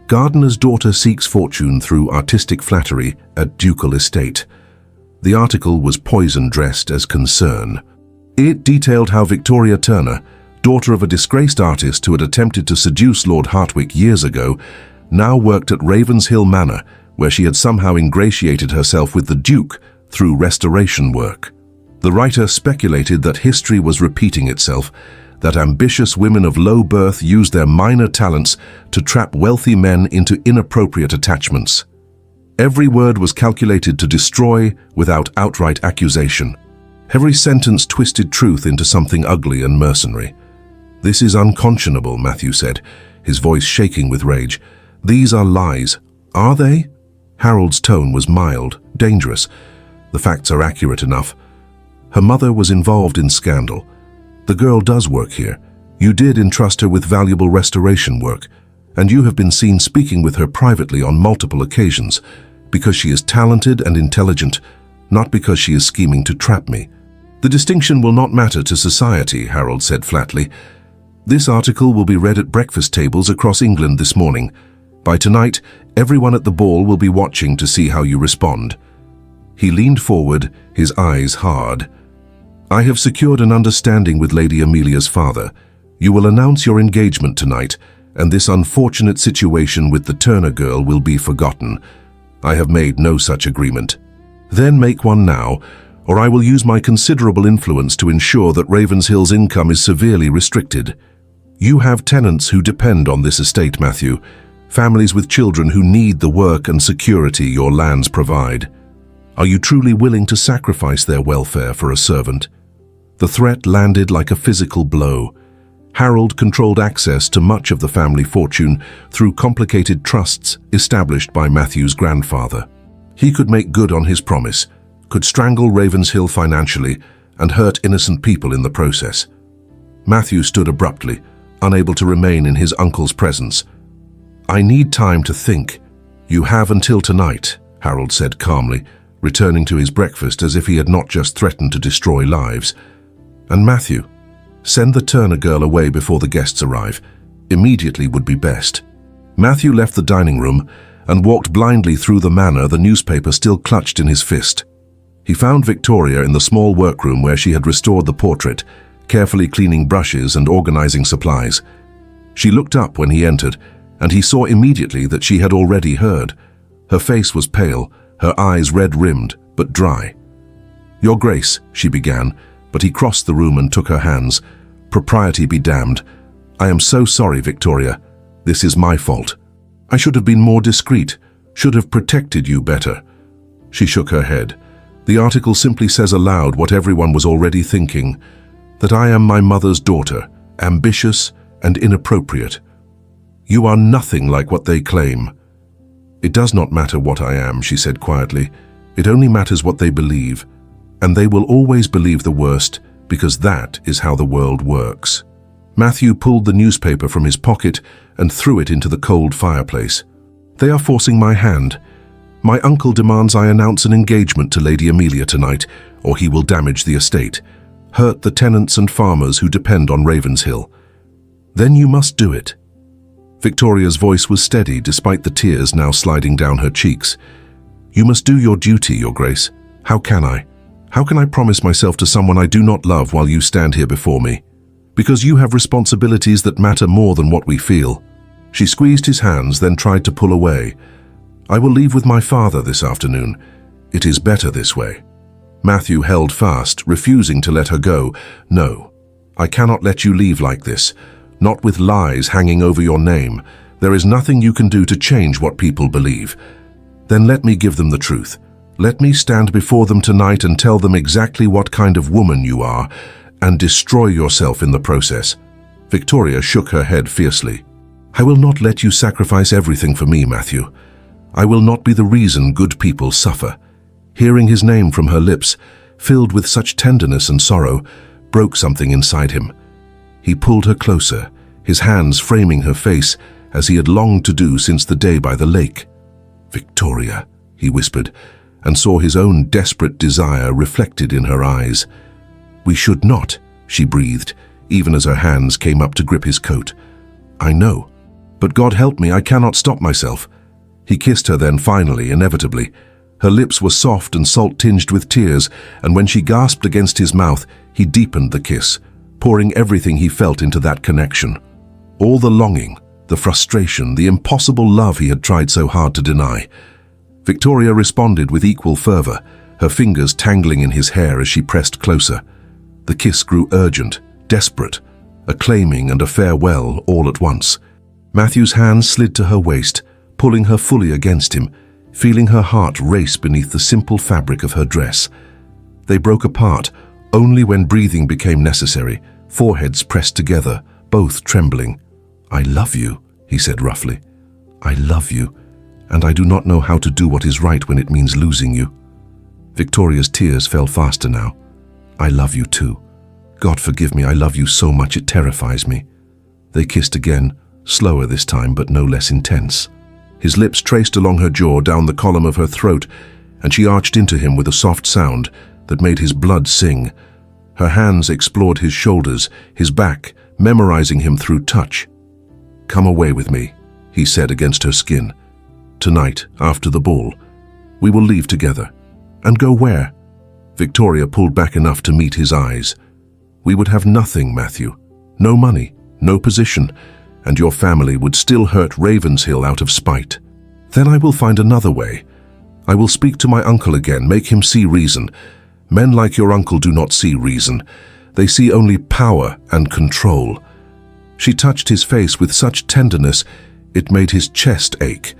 "Gardener's daughter seeks fortune through artistic flattery at ducal estate." The article was poison-dressed as concern. It detailed how Victoria Turner, daughter of a disgraced artist who had attempted to seduce Lord Hartwick years ago, now worked at Ravenshill Manor, where she had somehow ingratiated herself with the Duke through restoration work. The writer speculated that history was repeating itself, that ambitious women of low birth used their minor talents to trap wealthy men into inappropriate attachments. Every word was calculated to destroy without outright accusation. Every sentence twisted truth into something ugly and mercenary. "This is unconscionable," Matthew said, his voice shaking with rage. "These are lies." "Are they?" Harold's tone was mild, dangerous. "The facts are accurate enough. Her mother was involved in scandal. The girl does work here. You did entrust her with valuable restoration work, and you have been seen speaking with her privately on multiple occasions, because she is talented and intelligent, not because she is scheming to trap me." "The distinction will not matter to society," Harold said flatly. "This article will be read at breakfast tables across England this morning. By tonight, everyone at the ball will be watching to see how you respond." He leaned forward, his eyes hard. "I have secured an understanding with Lady Amelia's father. You will announce your engagement tonight, and this unfortunate situation with the Turner girl will be forgotten. I have made no such agreement. Then make one now, or I will use my considerable influence to ensure that Ravenshill's income is severely restricted. You have tenants who depend on this estate, Matthew, families with children who need the work and security your lands provide. Are you truly willing to sacrifice their welfare for a servant?" The threat landed like a physical blow. Harold controlled access to much of the family fortune through complicated trusts established by Matthew's grandfather. He could make good on his promise, could strangle Ravenshill financially, and hurt innocent people in the process. Matthew stood abruptly, unable to remain in his uncle's presence. "I need time to think." "You have until tonight," Harold said calmly, returning to his breakfast as if he had not just threatened to destroy lives. "And Matthew, send the Turner girl away before the guests arrive. Immediately would be best." Matthew left the dining room and walked blindly through the manor, the newspaper still clutched in his fist. He found Victoria in the small workroom where she had restored the portrait, carefully cleaning brushes and organizing supplies. She looked up when he entered, and he saw immediately that she had already heard. Her face was pale, her eyes red-rimmed, but dry. "Your Grace," she began, but he crossed the room and took her hands. "Propriety be damned. I am so sorry, Victoria. This is my fault. I should have been more discreet, should have protected you better." She shook her head. "The article simply says aloud what everyone was already thinking, that I am my mother's daughter, ambitious and inappropriate. You are nothing like what they claim." "It does not matter what I am," she said quietly. "It only matters what they believe. And they will always believe the worst, because that is how the world works." Matthew pulled the newspaper from his pocket and threw it into the cold fireplace. "They are forcing my hand. My uncle demands I announce an engagement to Lady Amelia tonight, or he will damage the estate, hurt the tenants and farmers who depend on Ravenshill. Then you must do it." Victoria's voice was steady despite the tears now sliding down her cheeks. "You must do your duty, Your Grace. How can I? How can I promise myself to someone I do not love while you stand here before me? Because you have responsibilities that matter more than what we feel." She squeezed his hands, then tried to pull away. "I will leave with my father this afternoon. It is better this way." Matthew held fast, refusing to let her go. "No, I cannot let you leave like this. not with lies hanging over your name. There is nothing you can do to change what people believe. Then let me give them the truth. Let me stand before them tonight and tell them exactly what kind of woman you are, and destroy yourself in the process." Victoria shook her head fiercely. "I will not let you sacrifice everything for me, Matthew. I will not be the reason good people suffer." Hearing his name from her lips, filled with such tenderness and sorrow, broke something inside him. He pulled her closer, his hands framing her face, as he had longed to do since the day by the lake. "Victoria," he whispered, and saw his own desperate desire reflected in her eyes. "We should not," she breathed, even as her hands came up to grip his coat. "I know, but God help me, I cannot stop myself." He kissed her then finally, inevitably. Her lips were soft and salt-tinged with tears, and when she gasped against his mouth, he deepened the kiss, pouring everything he felt into that connection. All the longing, the frustration, the impossible love he had tried so hard to deny. Victoria responded with equal fervor, her fingers tangling in his hair as she pressed closer. The kiss grew urgent, desperate, a claiming and a farewell all at once. Matthew's hands slid to her waist, pulling her fully against him, feeling her heart race beneath the simple fabric of her dress. They broke apart only when breathing became necessary, foreheads pressed together, both trembling. "I love you," he said roughly. "I love you, and I do not know how to do what is right when it means losing you." Victoria's tears fell faster now. "I love you too. God forgive me, I love you so much it terrifies me." They kissed again, slower this time but no less intense. His lips traced along her jaw down the column of her throat, and she arched into him with a soft sound that made his blood sing. Her hands explored his shoulders, his back, memorizing him through touch. "Come away with me," he said against her skin. "Tonight, after the ball. We will leave together." "And go where?" Victoria pulled back enough to meet his eyes. "We would have nothing, Matthew. No money, no position, and your family would still hurt Ravenshill out of spite. Then I will find another way. I will speak to my uncle again, make him see reason. Men like your uncle do not see reason. They see only power and control." She touched his face with such tenderness, it made his chest ache.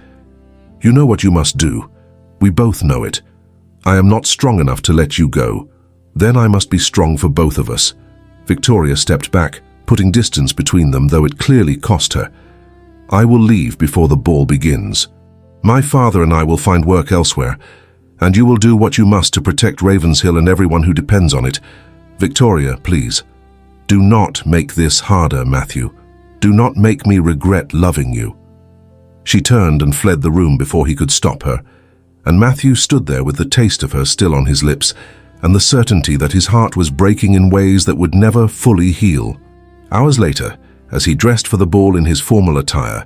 "You know what you must do. We both know it. I am not strong enough to let you go. Then I must be strong for both of us." Victoria stepped back, putting distance between them, though it clearly cost her. "I will leave before the ball begins. My father and I will find work elsewhere, and you will do what you must to protect Ravenshill and everyone who depends on it. Victoria, please, do not make this harder, Matthew. Do not make me regret loving you." She turned and fled the room before he could stop her, and Matthew stood there with the taste of her still on his lips, and the certainty that his heart was breaking in ways that would never fully heal. Hours later, as he dressed for the ball in his formal attire,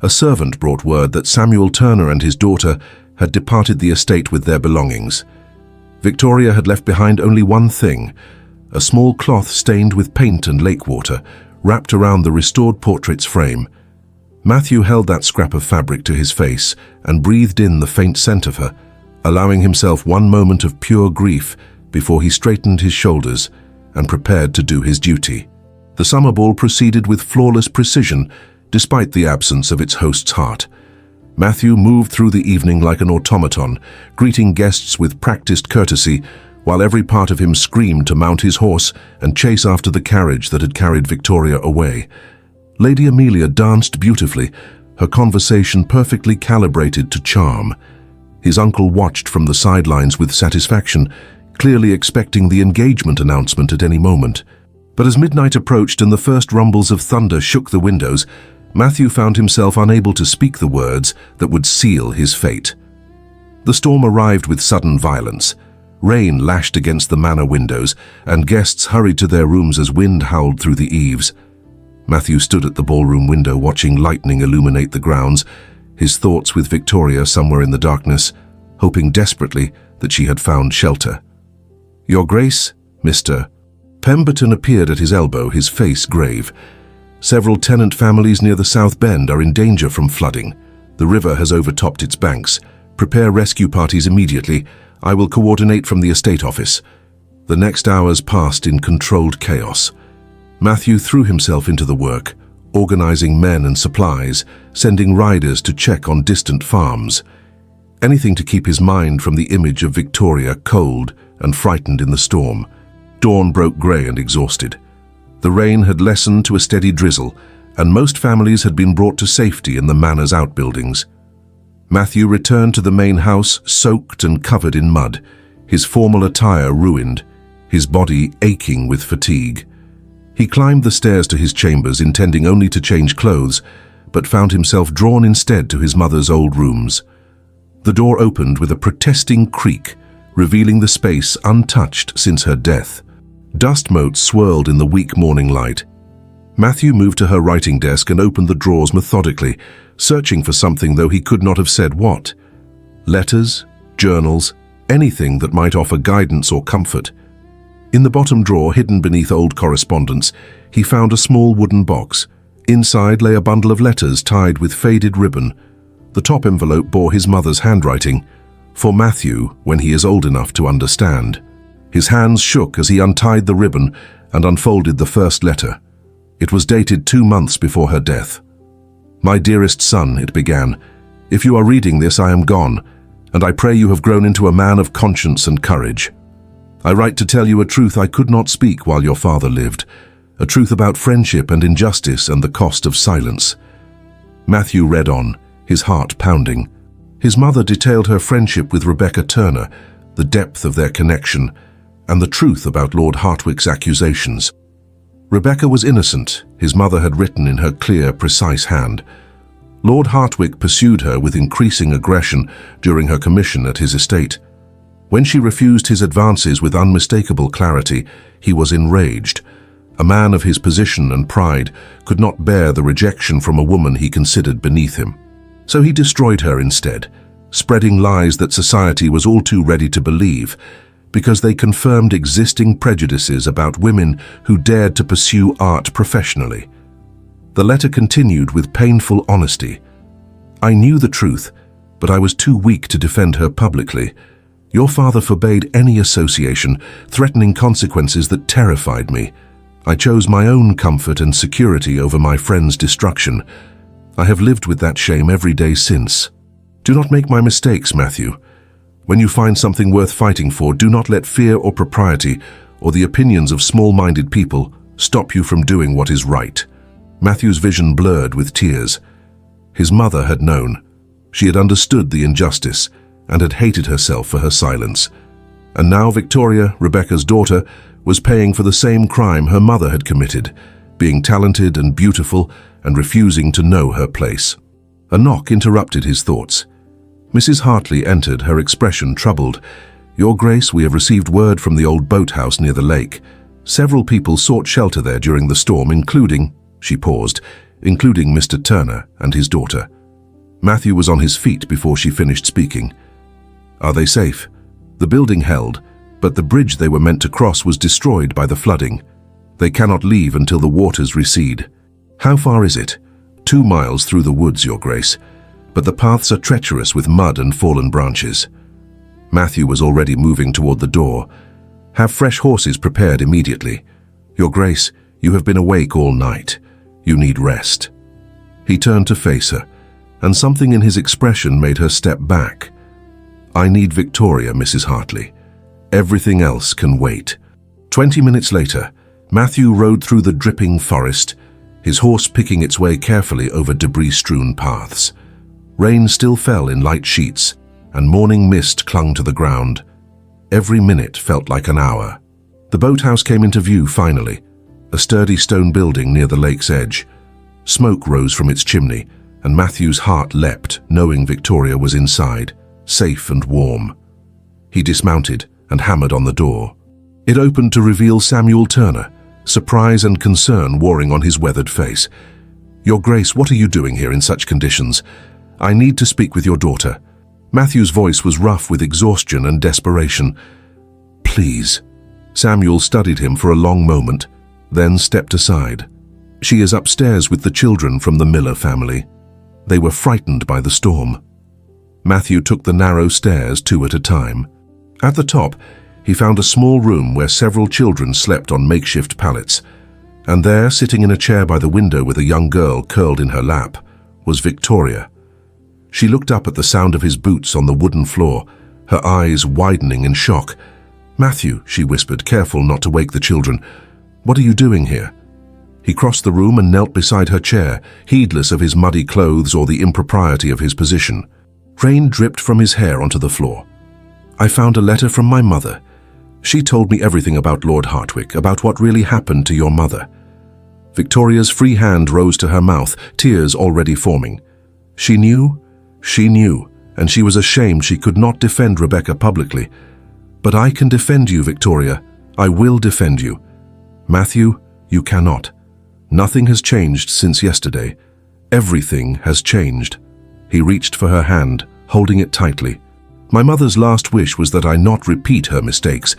a servant brought word that Samuel Turner and his daughter had departed the estate with their belongings. Victoria had left behind only one thing, a small cloth stained with paint and lake water, wrapped around the restored portrait's frame. Matthew held that scrap of fabric to his face and breathed in the faint scent of her, allowing himself one moment of pure grief before he straightened his shoulders and prepared to do his duty. The summer ball proceeded with flawless precision, despite the absence of its host's heart. Matthew moved through the evening like an automaton, greeting guests with practiced courtesy, while every part of him screamed to mount his horse and chase after the carriage that had carried Victoria away. Lady Amelia danced beautifully, her conversation perfectly calibrated to charm. His uncle watched from the sidelines with satisfaction, clearly expecting the engagement announcement at any moment. But as midnight approached and the first rumbles of thunder shook the windows, Matthew found himself unable to speak the words that would seal his fate. The storm arrived with sudden violence. Rain lashed against the manor windows, and guests hurried to their rooms as wind howled through the eaves. Matthew stood at the ballroom window watching lightning illuminate the grounds, his thoughts with Victoria somewhere in the darkness, hoping desperately that she had found shelter. "Your Grace, Mr." Pemberton appeared at his elbow, his face grave. "Several tenant families near the South Bend are in danger from flooding. The river has overtopped its banks. Prepare rescue parties immediately. I will coordinate from the estate office." The next hours passed in controlled chaos. Matthew threw himself into the work, organizing men and supplies, sending riders to check on distant farms. Anything to keep his mind from the image of Victoria cold and frightened in the storm. Dawn broke grey and exhausted. The rain had lessened to a steady drizzle, and most families had been brought to safety in the manor's outbuildings. Matthew returned to the main house soaked and covered in mud, his formal attire ruined, his body aching with fatigue. He climbed the stairs to his chambers, intending only to change clothes, but found himself drawn instead to his mother's old rooms. The door opened with a protesting creak, revealing the space untouched since her death. Dust motes swirled in the weak morning light. Matthew moved to her writing desk and opened the drawers methodically, searching for something, though he could not have said what. Letters, journals, anything that might offer guidance or comfort. In the bottom drawer, hidden beneath old correspondence, he found a small wooden box. Inside lay a bundle of letters tied with faded ribbon. The top envelope bore his mother's handwriting, "For Matthew, when he is old enough to understand." His hands shook as he untied the ribbon and unfolded the first letter. It was dated 2 months before her death. "My dearest son," it began, "if you are reading this, I am gone, and I pray you have grown into a man of conscience and courage. I write to tell you a truth I could not speak while your father lived, a truth about friendship and injustice and the cost of silence." Matthew read on, his heart pounding. His mother detailed her friendship with Rebecca Turner, the depth of their connection, and the truth about Lord Hartwick's accusations. Rebecca was innocent, his mother had written in her clear, precise hand. Lord Hartwick pursued her with increasing aggression during her commission at his estate. When she refused his advances with unmistakable clarity, he was enraged. A man of his position and pride could not bear the rejection from a woman he considered beneath him. So he destroyed her instead, spreading lies that society was all too ready to believe, because they confirmed existing prejudices about women who dared to pursue art professionally. The letter continued with painful honesty. "I knew the truth, but I was too weak to defend her publicly. Your father forbade any association, threatening consequences that terrified me. I chose my own comfort and security over my friend's destruction. I have lived with that shame every day since. Do not make my mistakes, Matthew. When you find something worth fighting for, do not let fear or propriety or the opinions of small-minded people stop you from doing what is right." Matthew's vision blurred with tears. His mother had known. She had understood the injustice and had hated herself for her silence. And now Victoria, Rebecca's daughter, was paying for the same crime her mother had committed, being talented and beautiful and refusing to know her place. A knock interrupted his thoughts. Mrs. Hartley entered, her expression troubled. "Your Grace, we have received word from the old boathouse near the lake. Several people sought shelter there during the storm, including," she paused, "including Mr. Turner and his daughter." Matthew was on his feet before she finished speaking. "Are they safe?" "The building held, but the bridge they were meant to cross was destroyed by the flooding. They cannot leave until the waters recede." "How far is it?" 2 miles through the woods, Your Grace, but the paths are treacherous with mud and fallen branches." Matthew was already moving toward the door. "Have fresh horses prepared immediately. Your Grace, you have been awake all night. You need rest." He turned to face her, and something in his expression made her step back. "I need Victoria, Mrs. Hartley. Everything else can wait." 20 minutes later, Matthew rode through the dripping forest, his horse picking its way carefully over debris-strewn paths. Rain still fell in light sheets, and morning mist clung to the ground. Every minute felt like an hour. The boathouse came into view finally, a sturdy stone building near the lake's edge. Smoke rose from its chimney, and Matthew's heart leapt, knowing Victoria was inside, safe and warm. He dismounted and hammered on the door. It opened to reveal Samuel Turner, surprise and concern warring on his weathered face. "Your Grace, what are you doing here in such conditions? I need to speak with your daughter." Matthew's voice was rough with exhaustion and desperation. "Please." Samuel studied him for a long moment, then stepped aside. "She is upstairs with the children from the Miller family. They were frightened by the storm." Matthew took the narrow stairs 2 at a time. At the top, he found a small room where several children slept on makeshift pallets. And there, sitting in a chair by the window with a young girl curled in her lap, was Victoria. She looked up at the sound of his boots on the wooden floor, her eyes widening in shock. "Matthew," she whispered, careful not to wake the children, "what are you doing here?" He crossed the room and knelt beside her chair, heedless of his muddy clothes or the impropriety of his position. Rain dripped from his hair onto the floor. "I found a letter from my mother. She told me everything about Lord Hartwick, about what really happened to your mother." Victoria's free hand rose to her mouth, tears already forming. She knew, and she was ashamed she could not defend Rebecca publicly. "But I can defend you, Victoria. I will defend you. Matthew, you cannot. Nothing has changed since yesterday. Everything has changed." He reached for her hand, holding it tightly. "My mother's last wish was that I not repeat her mistakes,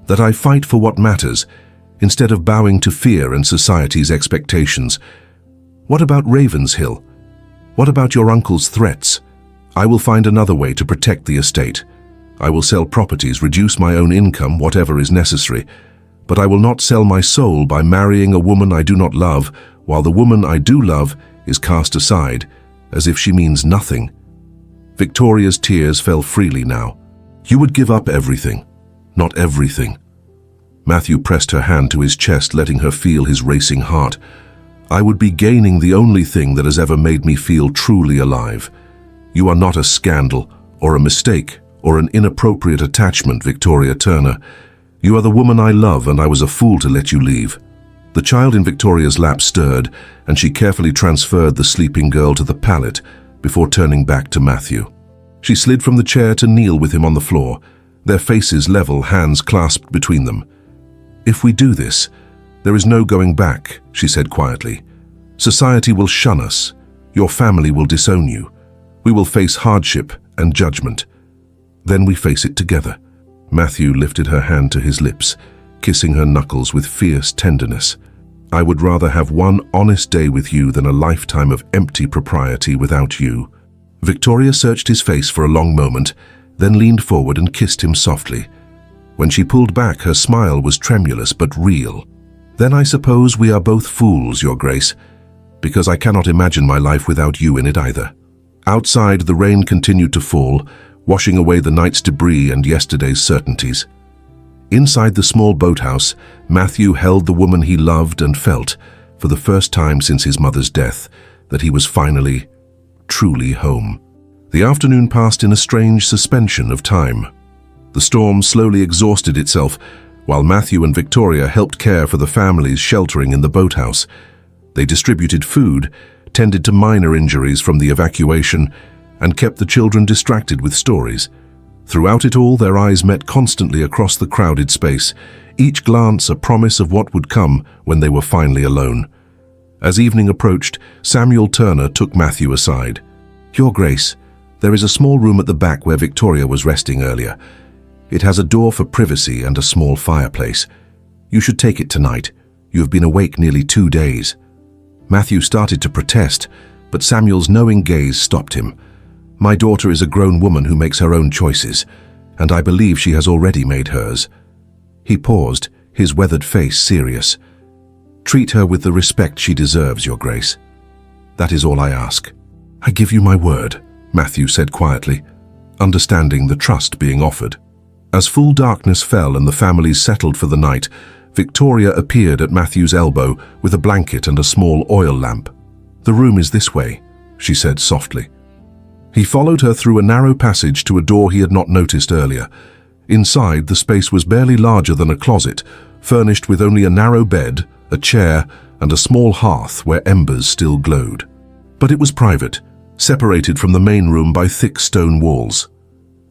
that I fight for what matters, instead of bowing to fear and society's expectations. What about Ravenshill? What about your uncle's threats? I will find another way to protect the estate. I will sell properties, reduce my own income, whatever is necessary. But I will not sell my soul by marrying a woman I do not love, while the woman I do love is cast aside, as if she means nothing." Victoria's tears fell freely now. "You would give up everything." "Not everything." Matthew pressed her hand to his chest, letting her feel his racing heart. "I would be gaining the only thing that has ever made me feel truly alive. You are not a scandal, or a mistake, or an inappropriate attachment, Victoria Turner. You are the woman I love, and I was a fool to let you leave." The child in Victoria's lap stirred, and she carefully transferred the sleeping girl to the pallet before turning back to Matthew. She slid from the chair to kneel with him on the floor, their faces level, hands clasped between them. "If we do this, there is no going back," she said quietly. "Society will shun us. Your family will disown you. We will face hardship and judgment. Then we face it together." Matthew lifted her hand to his lips, kissing her knuckles with fierce tenderness. "I would rather have one honest day with you than a lifetime of empty propriety without you." Victoria searched his face for a long moment, then leaned forward and kissed him softly. When she pulled back, her smile was tremulous but real. "Then I suppose we are both fools, Your Grace, because I cannot imagine my life without you in it either." Outside, the rain continued to fall, washing away the night's debris and yesterday's certainties. Inside the small boathouse, Matthew held the woman he loved and felt, for the first time since his mother's death, that he was finally, truly home. The afternoon passed in a strange suspension of time. The storm slowly exhausted itself, while Matthew and Victoria helped care for the families sheltering in the boathouse. They distributed food, tended to minor injuries from the evacuation, and kept the children distracted with stories. Throughout it all, their eyes met constantly across the crowded space, each glance a promise of what would come when they were finally alone. As evening approached, Samuel Turner took Matthew aside. "Your Grace, there is a small room at the back where Victoria was resting earlier. It has a door for privacy and a small fireplace. You should take it tonight. You have been awake nearly 2 days." Matthew started to protest, but Samuel's knowing gaze stopped him. "My daughter is a grown woman who makes her own choices, and I believe she has already made hers." He paused, his weathered face serious. "Treat her with the respect she deserves, Your Grace. That is all I ask." "I give you my word," Matthew said quietly, understanding the trust being offered. As full darkness fell and the families settled for the night, Victoria appeared at Matthew's elbow with a blanket and a small oil lamp. "The room is this way," she said softly. He followed her through a narrow passage to a door he had not noticed earlier. Inside, the space was barely larger than a closet, furnished with only a narrow bed, a chair, and a small hearth where embers still glowed. But it was private, separated from the main room by thick stone walls.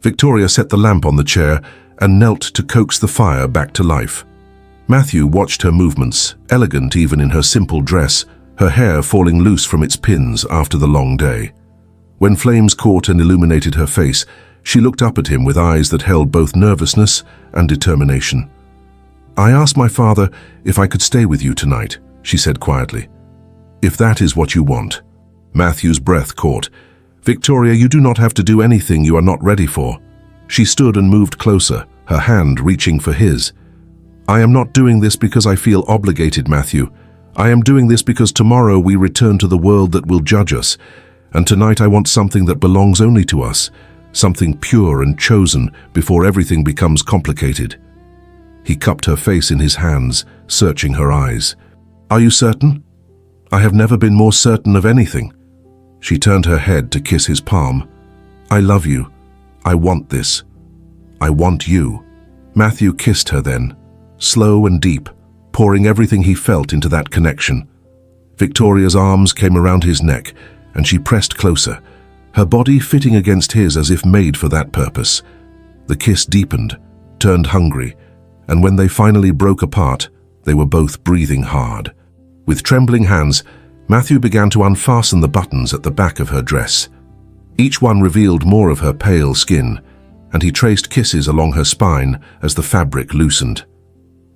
Victoria set the lamp on the chair and knelt to coax the fire back to life. Matthew watched her movements, elegant even in her simple dress, her hair falling loose from its pins after the long day. When flames caught and illuminated her face, she looked up at him with eyes that held both nervousness and determination. "I asked my father if I could stay with you tonight," she said quietly. "If that is what you want." Matthew's breath caught. "Victoria, you do not have to do anything you are not ready for." She stood and moved closer, her hand reaching for his. "I am not doing this because I feel obligated, Matthew. I am doing this because tomorrow we return to the world that will judge us, and tonight I want something that belongs only to us, something pure and chosen before everything becomes complicated. He cupped her face in his hands, searching her eyes. Are you certain? I have never been more certain of anything. She turned her head to kiss his palm. I love you. I want this. I want you. Matthew kissed her then, slow and deep, pouring everything he felt into that connection. Victoria's arms came around his neck, and she pressed closer, her body fitting against his as if made for that purpose. The kiss deepened, turned hungry, and when they finally broke apart, they were both breathing hard. With trembling hands, Matthew began to unfasten the buttons at the back of her dress. Each one revealed more of her pale skin, and he traced kisses along her spine as the fabric loosened.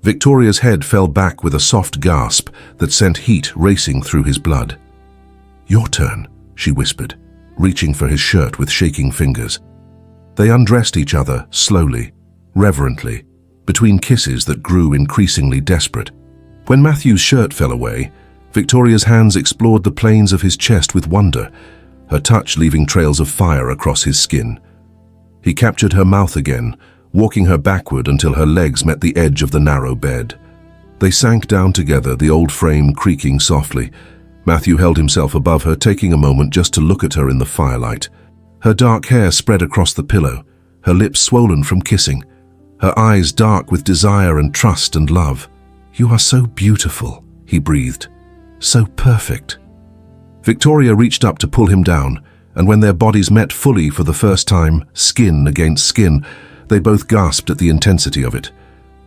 Victoria's head fell back with a soft gasp that sent heat racing through his blood. Your turn, she whispered, reaching for his shirt with shaking fingers. They undressed each other slowly, reverently, between kisses that grew increasingly desperate. When Matthew's shirt fell away, Victoria's hands explored the planes of his chest with wonder, her touch leaving trails of fire across his skin. He captured her mouth again, walking her backward until her legs met the edge of the narrow bed. They sank down together, the old frame creaking softly. Matthew held himself above her, taking a moment just to look at her in the firelight. Her dark hair spread across the pillow, her lips swollen from kissing, her eyes dark with desire and trust and love. You are so beautiful, he breathed. So perfect. Victoria reached up to pull him down, and when their bodies met fully for the first time, skin against skin, they both gasped at the intensity of it.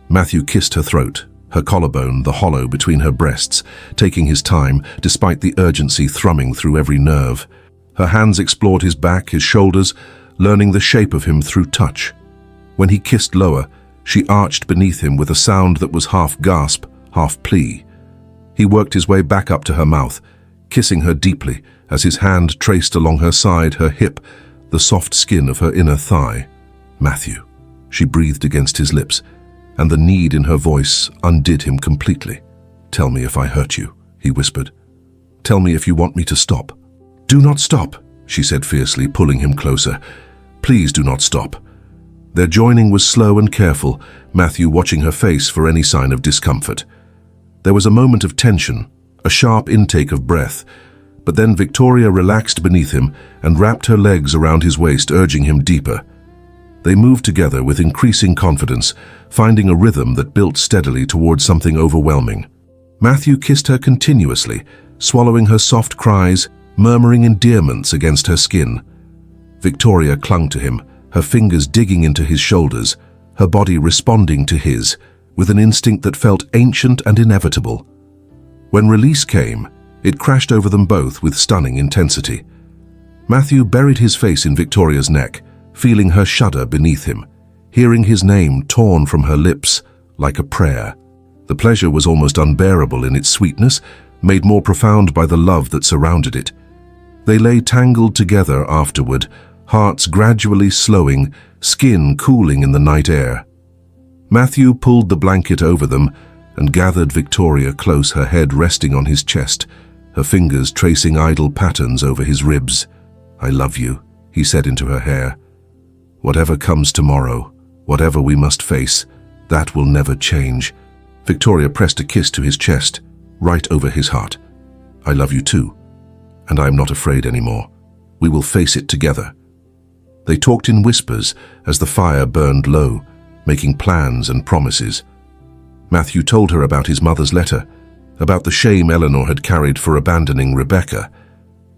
Matthew kissed her throat, her collarbone, the hollow between her breasts, taking his time despite the urgency thrumming through every nerve. Her hands explored his back, his shoulders, learning the shape of him through touch. When he kissed lower, she arched beneath him with a sound that was half gasp, half plea. He worked his way back up to her mouth, kissing her deeply as his hand traced along her side, her hip, the soft skin of her inner thigh. Matthew, she breathed against his lips, and the need in her voice undid him completely. Tell me if I hurt you, he whispered. Tell me if you want me to stop. Do not stop, she said fiercely, pulling him closer. Please do not stop. Their joining was slow and careful, Matthew watching her face for any sign of discomfort. There was a moment of tension, a sharp intake of breath, but then Victoria relaxed beneath him and wrapped her legs around his waist, urging him deeper. They moved together with increasing confidence, finding a rhythm that built steadily towards something overwhelming. Matthew kissed her continuously, swallowing her soft cries, murmuring endearments against her skin. Victoria clung to him, her fingers digging into his shoulders, her body responding to his, with an instinct that felt ancient and inevitable. When release came, it crashed over them both with stunning intensity. Matthew buried his face in Victoria's neck, feeling her shudder beneath him, hearing his name torn from her lips like a prayer. The pleasure was almost unbearable in its sweetness, made more profound by the love that surrounded it. They lay tangled together afterward, hearts gradually slowing, skin cooling in the night air. Matthew pulled the blanket over them and gathered Victoria close, her head resting on his chest, her fingers tracing idle patterns over his ribs. I love you, he said into her hair. Whatever comes tomorrow, whatever we must face, that will never change. Victoria pressed a kiss to his chest, right over his heart. I love you too, and I am not afraid anymore. We will face it together. They talked in whispers as the fire burned low, making plans and promises. Matthew told her about his mother's letter, about the shame Eleanor had carried for abandoning Rebecca.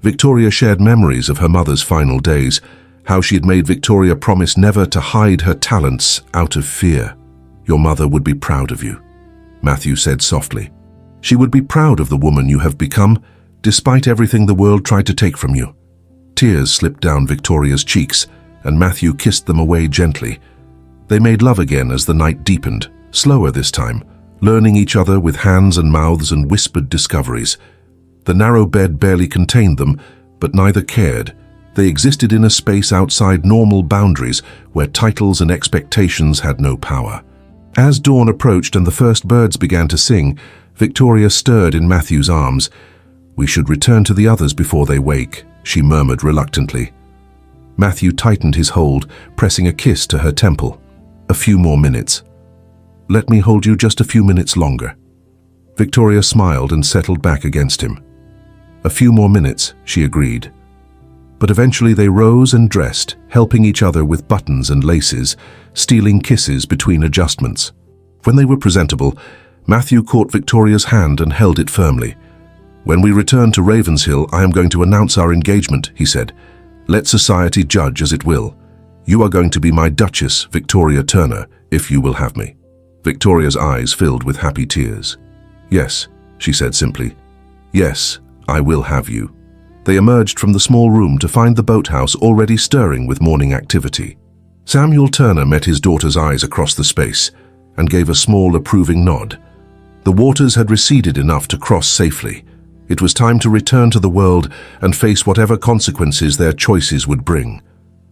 Victoria shared memories of her mother's final days, how she had made Victoria promise never to hide her talents out of fear. Your mother would be proud of you, Matthew said softly. She would be proud of the woman you have become, despite everything the world tried to take from you. Tears slipped down Victoria's cheeks, and Matthew kissed them away gently. They made love again as the night deepened, slower this time, learning each other with hands and mouths and whispered discoveries. The narrow bed barely contained them, but neither cared. They existed in a space outside normal boundaries where titles and expectations had no power. As dawn approached and the first birds began to sing, Victoria stirred in Matthew's arms. "We should return to the others before they wake," she murmured reluctantly. Matthew tightened his hold, pressing a kiss to her temple. "A few more minutes." "Let me hold you just a few minutes longer." Victoria smiled and settled back against him. "A few more minutes," she agreed. But eventually they rose and dressed, helping each other with buttons and laces, stealing kisses between adjustments. When they were presentable, Matthew caught Victoria's hand and held it firmly. "When we return to Ravenshill, I am going to announce our engagement," he said. "Let society judge as it will. You are going to be my Duchess, Victoria Turner, if you will have me." Victoria's eyes filled with happy tears. "Yes," she said simply. "Yes, I will have you." They emerged from the small room to find the boathouse already stirring with morning activity. Samuel Turner met his daughter's eyes across the space and gave a small approving nod. The waters had receded enough to cross safely. It was time to return to the world and face whatever consequences their choices would bring.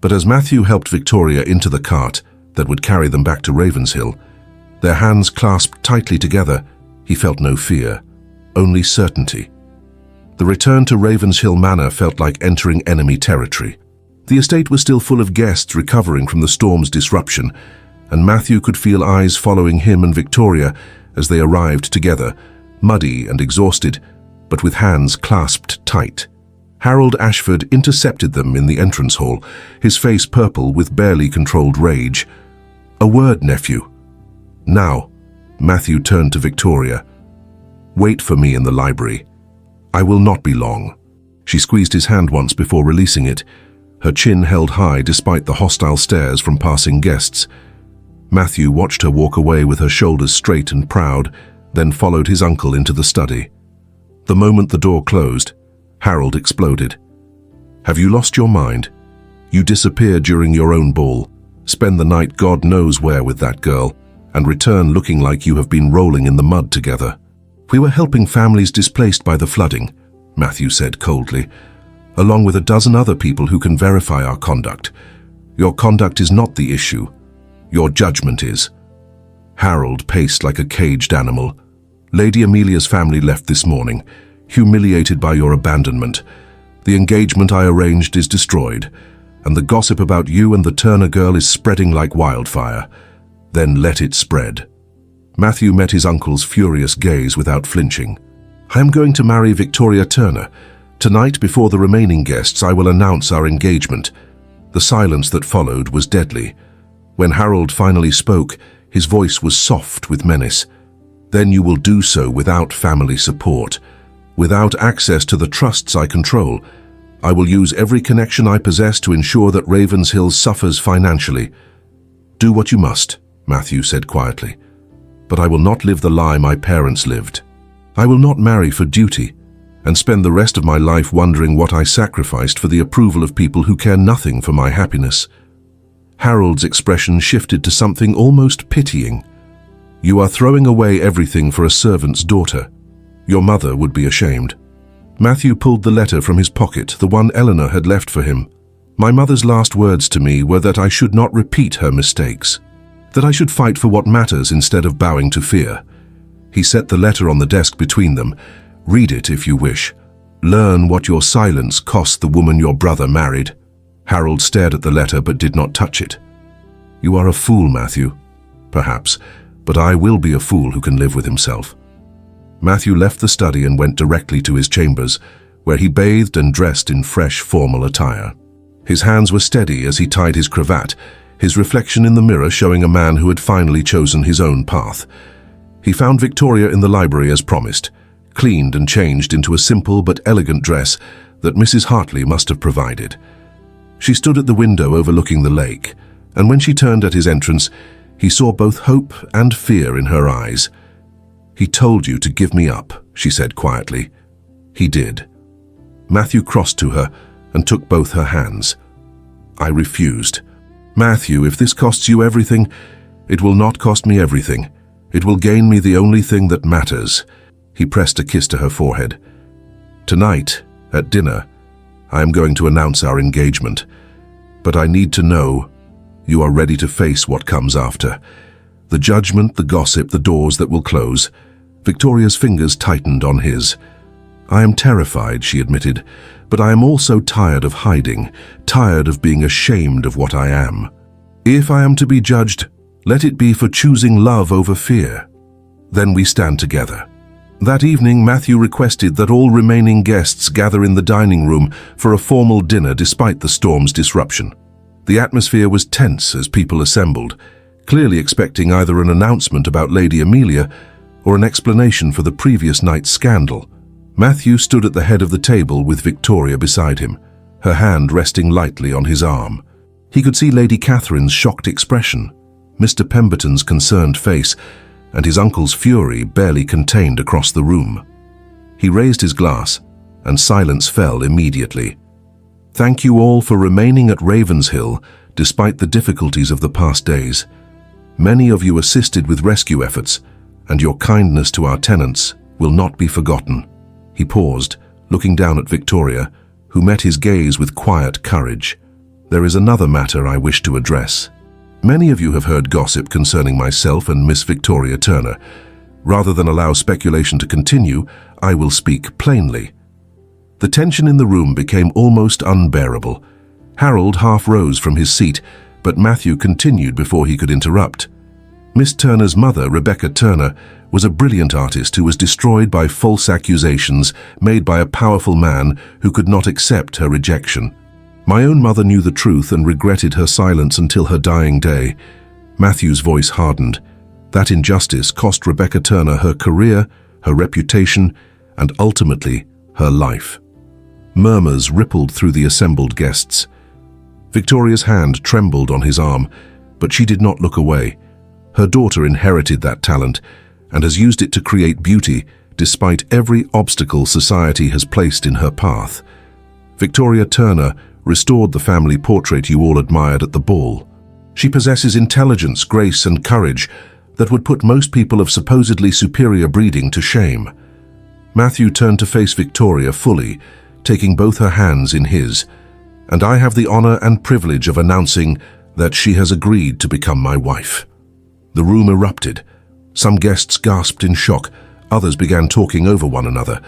But as Matthew helped Victoria into the cart that would carry them back to Ravenshill, their hands clasped tightly together, he felt no fear, only certainty. The return to Ravenshill Manor felt like entering enemy territory. The estate was still full of guests recovering from the storm's disruption, and Matthew could feel eyes following him and Victoria as they arrived together, muddy and exhausted, but with hands clasped tight. Harold Ashford intercepted them in the entrance hall, his face purple with barely controlled rage. "A word, nephew." "Now." Matthew turned to Victoria. "Wait for me in the library. I will not be long." She squeezed his hand once before releasing it, her chin held high despite the hostile stares from passing guests. Matthew watched her walk away with her shoulders straight and proud, then followed his uncle into the study. The moment the door closed, Harold exploded. "Have you lost your mind? You disappeared during your own ball, spend the night God knows where with that girl, and return looking like you have been rolling in the mud together." "We were helping families displaced by the flooding," Matthew said coldly, "along with a dozen other people who can verify our conduct. Your conduct is not the issue. Your judgment is." Harold paced like a caged animal. "Lady Amelia's family left this morning, humiliated by your abandonment. The engagement I arranged is destroyed, and the gossip about you and the Turner girl is spreading like wildfire. Then let it spread." Matthew met his uncle's furious gaze without flinching. "I am going to marry Victoria Turner. Tonight, before the remaining guests, I will announce our engagement." The silence that followed was deadly. When Harold finally spoke, his voice was soft with menace. "Then you will do so without family support, without access to the trusts I control. I will use every connection I possess to ensure that Ravenshill suffers financially." "Do what you must," Matthew said quietly. "But I will not live the lie my parents lived. I will not marry for duty and spend the rest of my life wondering what I sacrificed for the approval of people who care nothing for my happiness." Harold's expression shifted to something almost pitying. "You are throwing away everything for a servant's daughter. Your mother would be ashamed." Matthew pulled the letter from his pocket, the one Eleanor had left for him. "My mother's last words to me were that I should not repeat her mistakes, that I should fight for what matters instead of bowing to fear." He set the letter on the desk between them. "Read it if you wish. Learn what your silence cost the woman your brother married." Harold stared at the letter but did not touch it. "You are a fool, Matthew. Perhaps, but I will be a fool who can live with himself." Matthew left the study and went directly to his chambers, where he bathed and dressed in fresh, formal attire. His hands were steady as he tied his cravat, his reflection in the mirror showing a man who had finally chosen his own path. He found Victoria in the library as promised, cleaned and changed into a simple but elegant dress that Mrs. Hartley must have provided. She stood at the window overlooking the lake, and when she turned at his entrance, he saw both hope and fear in her eyes. "He told you to give me up," she said quietly. "He did." Matthew crossed to her and took both her hands. "I refused." "Matthew, if this costs you everything, it will not cost me everything. It will gain me the only thing that matters." He pressed a kiss to her forehead. "Tonight, at dinner, I am going to announce our engagement. But I need to know you are ready to face what comes after. The judgment, the gossip, the doors that will close. Victoria's fingers tightened on his. "I am terrified," she admitted, "but I am also tired of hiding, tired of being ashamed of what I am. If I am to be judged, let it be for choosing love over fear. Then we stand together." That evening, Matthew requested that all remaining guests gather in the dining room for a formal dinner despite the storm's disruption. The atmosphere was tense as people assembled, clearly expecting either an announcement about Lady Amelia or an explanation for the previous night's scandal. Matthew stood at the head of the table with Victoria beside him, her hand resting lightly on his arm. He could see Lady Catherine's shocked expression, Mr. Pemberton's concerned face, and his uncle's fury barely contained across the room. He raised his glass, and silence fell immediately. "Thank you all for remaining at Ravenshill despite the difficulties of the past days. Many of you assisted with rescue efforts, and your kindness to our tenants will not be forgotten." He paused, looking down at Victoria, who met his gaze with quiet courage. "There is another matter I wish to address. Many of you have heard gossip concerning myself and Miss Victoria Turner. Rather than allow speculation to continue, I will speak plainly." The tension in the room became almost unbearable. Harold half rose from his seat, but Matthew continued before he could interrupt. Miss Turner's mother, Rebecca Turner, was a brilliant artist who was destroyed by false accusations made by a powerful man who could not accept her rejection. My own mother knew the truth and regretted her silence until her dying day. Matthew's voice hardened. That injustice cost Rebecca Turner her career, her reputation, and ultimately her life. Murmurs rippled through the assembled guests. Victoria's hand trembled on his arm, but she did not look away. Her daughter inherited that talent and has used it to create beauty despite every obstacle society has placed in her path. Victoria Turner restored the family portrait you all admired at the ball. She possesses intelligence, grace, and courage that would put most people of supposedly superior breeding to shame. Matthew turned to face Victoria fully, taking both her hands in his, and I have the honor and privilege of announcing that she has agreed to become my wife. The room erupted. Some guests gasped in shock, others began talking over one another.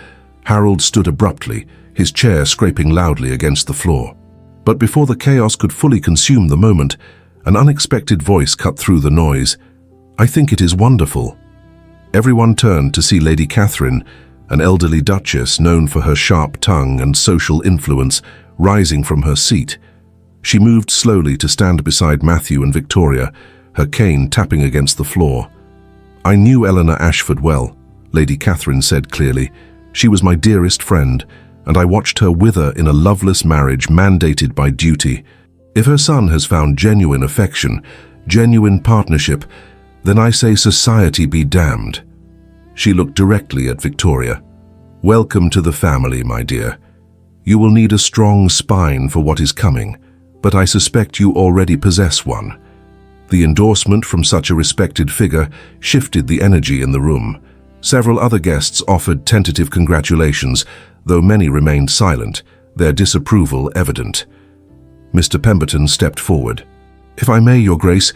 Harold stood abruptly, his chair scraping loudly against the floor. But before the chaos could fully consume the moment, an unexpected voice cut through the noise. "I think it is wonderful." Everyone turned to see Lady Catherine, an elderly duchess known for her sharp tongue and social influence, rising from her seat. She moved slowly to stand beside Matthew and Victoria, her cane tapping against the floor. "I knew Eleanor Ashford well," Lady Catherine said clearly. "She was my dearest friend, and I watched her wither in a loveless marriage mandated by duty. If her son has found genuine affection, genuine partnership, then I say society be damned." She looked directly at Victoria. "Welcome to the family, my dear. You will need a strong spine for what is coming, but I suspect you already possess one." The endorsement from such a respected figure shifted the energy in the room. Several other guests offered tentative congratulations, though many remained silent, their disapproval evident. Mr. Pemberton stepped forward. "If I may, Your Grace,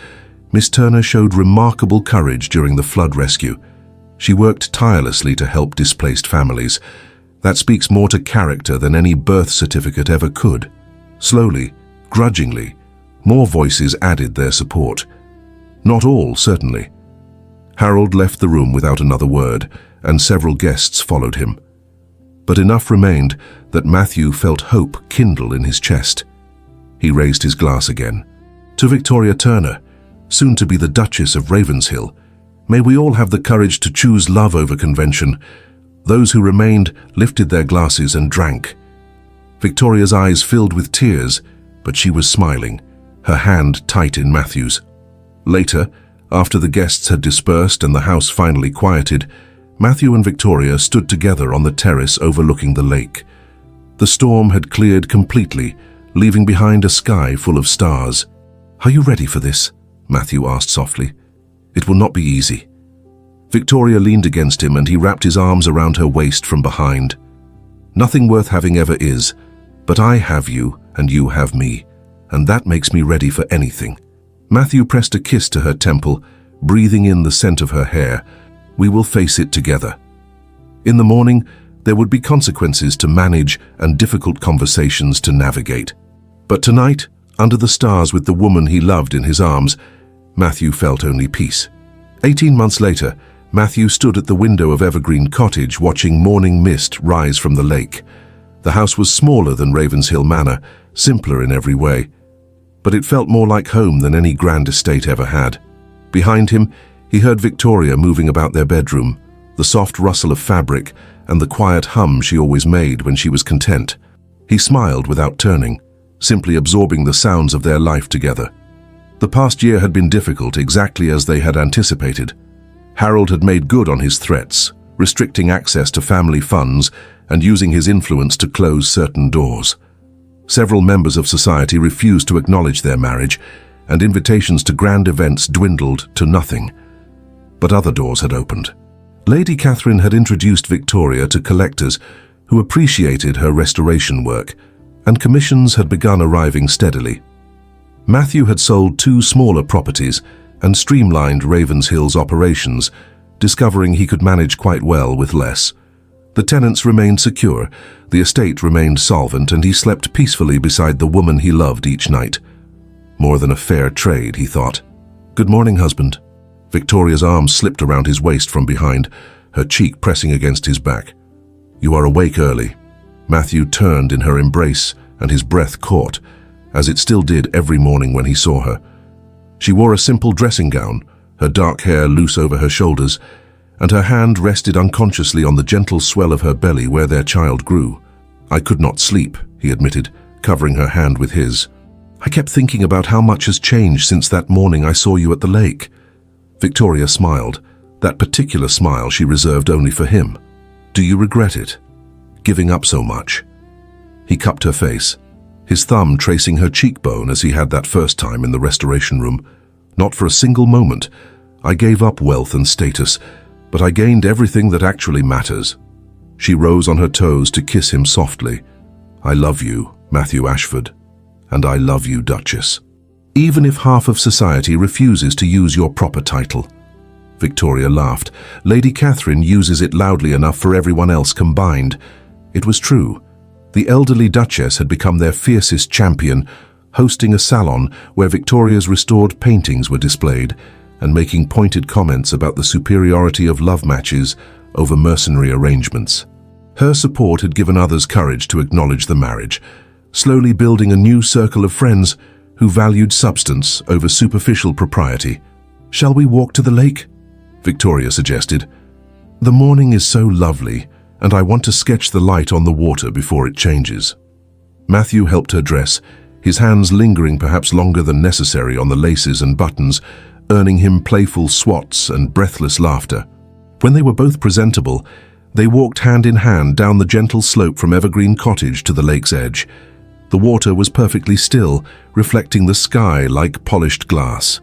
Miss Turner showed remarkable courage during the flood rescue. She worked tirelessly to help displaced families. That speaks more to character than any birth certificate ever could." Slowly, grudgingly, more voices added their support. Not all, certainly. Harold left the room without another word, and several guests followed him. But enough remained that Matthew felt hope kindle in his chest. He raised his glass again. "To Victoria Turner, soon to be the Duchess of Ravenshill, may we all have the courage to choose love over convention." Those who remained lifted their glasses and drank. Victoria's eyes filled with tears, but she was smiling, her hand tight in Matthew's. Later, after the guests had dispersed and the house finally quieted, Matthew and Victoria stood together on the terrace overlooking the lake. The storm had cleared completely, leaving behind a sky full of stars. "Are you ready for this?" Matthew asked softly. "It will not be easy." Victoria leaned against him and he wrapped his arms around her waist from behind. "Nothing worth having ever is, but I have you and you have me, and that makes me ready for anything." Matthew pressed a kiss to her temple, breathing in the scent of her hair. We will face it together. In the morning, there would be consequences to manage and difficult conversations to navigate. But tonight, under the stars with the woman he loved in his arms, Matthew felt only peace. 18 months later, Matthew stood at the window of Evergreen Cottage watching morning mist rise from the lake. The house was smaller than Ravenshill Manor, simpler in every way, but it felt more like home than any grand estate ever had. Behind him, he heard Victoria moving about their bedroom, the soft rustle of fabric and the quiet hum she always made when she was content. He smiled without turning, simply absorbing the sounds of their life together. The past year had been difficult, exactly as they had anticipated. Harold had made good on his threats, restricting access to family funds and using his influence to close certain doors. Several members of society refused to acknowledge their marriage, and invitations to grand events dwindled to nothing. But other doors had opened. Lady Catherine had introduced Victoria to collectors who appreciated her restoration work, and commissions had begun arriving steadily. Matthew had sold 2 smaller properties and streamlined Ravenshill's operations, discovering he could manage quite well with less. The tenants remained secure, the estate remained solvent, and he slept peacefully beside the woman he loved each night. More than a fair trade, he thought. "Good morning, husband." Victoria's arm slipped around his waist from behind, her cheek pressing against his back. "You are awake early." Matthew turned in her embrace, and his breath caught, as it still did every morning when he saw her. She wore a simple dressing gown, her dark hair loose over her shoulders, and her hand rested unconsciously on the gentle swell of her belly where their child grew. "I could not sleep," he admitted, covering her hand with his. "I kept thinking about how much has changed since that morning I saw you at the lake." Victoria smiled, that particular smile she reserved only for him. "Do you regret it? Giving up so much?" He cupped her face, his thumb tracing her cheekbone as he had that first time in the restoration room. "Not for a single moment. I gave up wealth and status, but I gained everything that actually matters." She rose on her toes to kiss him softly. "I love you, Matthew Ashford, and I love you, Duchess. Even if half of society refuses to use your proper title." Victoria laughed. "Lady Catherine uses it loudly enough for everyone else combined." It was true. The elderly Duchess had become their fiercest champion, hosting a salon where Victoria's restored paintings were displayed and making pointed comments about the superiority of love matches over mercenary arrangements. Her support had given others courage to acknowledge the marriage, slowly building a new circle of friends who valued substance over superficial propriety. "Shall we walk to the lake?" Victoria suggested. "The morning is so lovely, and I want to sketch the light on the water before it changes." Matthew helped her dress, his hands lingering perhaps longer than necessary on the laces and buttons, earning him playful swats and breathless laughter. When they were both presentable, they walked hand in hand down the gentle slope from Evergreen Cottage to the lake's edge. The water was perfectly still, reflecting the sky like polished glass.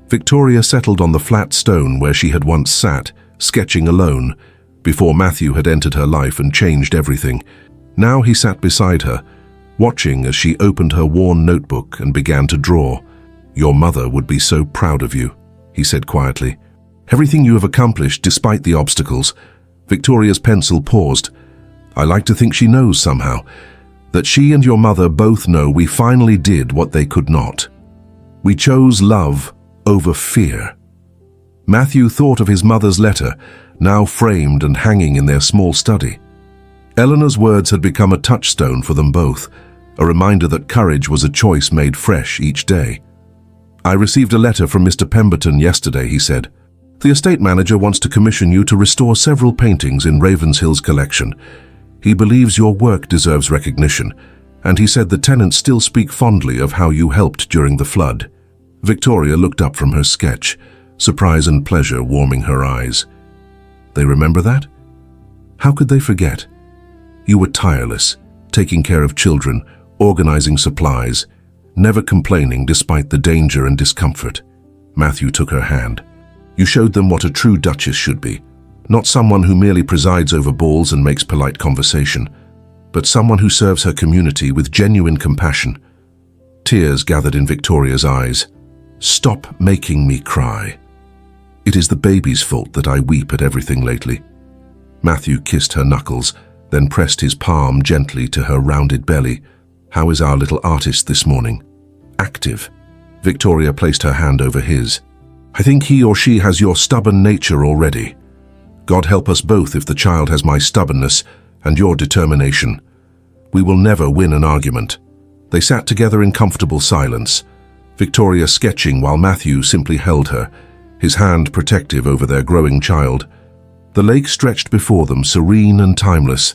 Victoria settled on the flat stone where she had once sat, sketching alone, before Matthew had entered her life and changed everything. Now he sat beside her, watching as she opened her worn notebook and began to draw. "Your mother would be so proud of you," he said quietly. "Everything you have accomplished despite the obstacles." Victoria's pencil paused. "I like to think she knows somehow, that she and your mother both know we finally did what they could not. We chose love over fear." Matthew thought of his mother's letter, now framed and hanging in their small study. Eleanor's words had become a touchstone for them both, a reminder that courage was a choice made fresh each day. "I received a letter from Mr. Pemberton yesterday," he said. "The estate manager wants to commission you to restore several paintings in Ravenshill's collection. He believes your work deserves recognition, and he said the tenants still speak fondly of how you helped during the flood." Victoria looked up from her sketch, surprise and pleasure warming her eyes. "They remember that? How could they forget? You were tireless, taking care of children, organizing supplies, never complaining despite the danger and discomfort." Matthew took her hand. "You showed them what a true duchess should be. Not someone who merely presides over balls and makes polite conversation, but someone who serves her community with genuine compassion." Tears gathered in Victoria's eyes. "Stop making me cry." It is the baby's fault that I weep at everything lately." Matthew kissed her knuckles, then pressed his palm gently to her rounded belly. "How is our little artist this morning?" "Active." Victoria placed her hand over his. "I think he or she has your stubborn nature already. God help us both if the child has my stubbornness and your determination. We will never win an argument." They sat together in comfortable silence, Victoria sketching while Matthew simply held her, his hand protective over their growing child. The lake stretched before them, serene and timeless,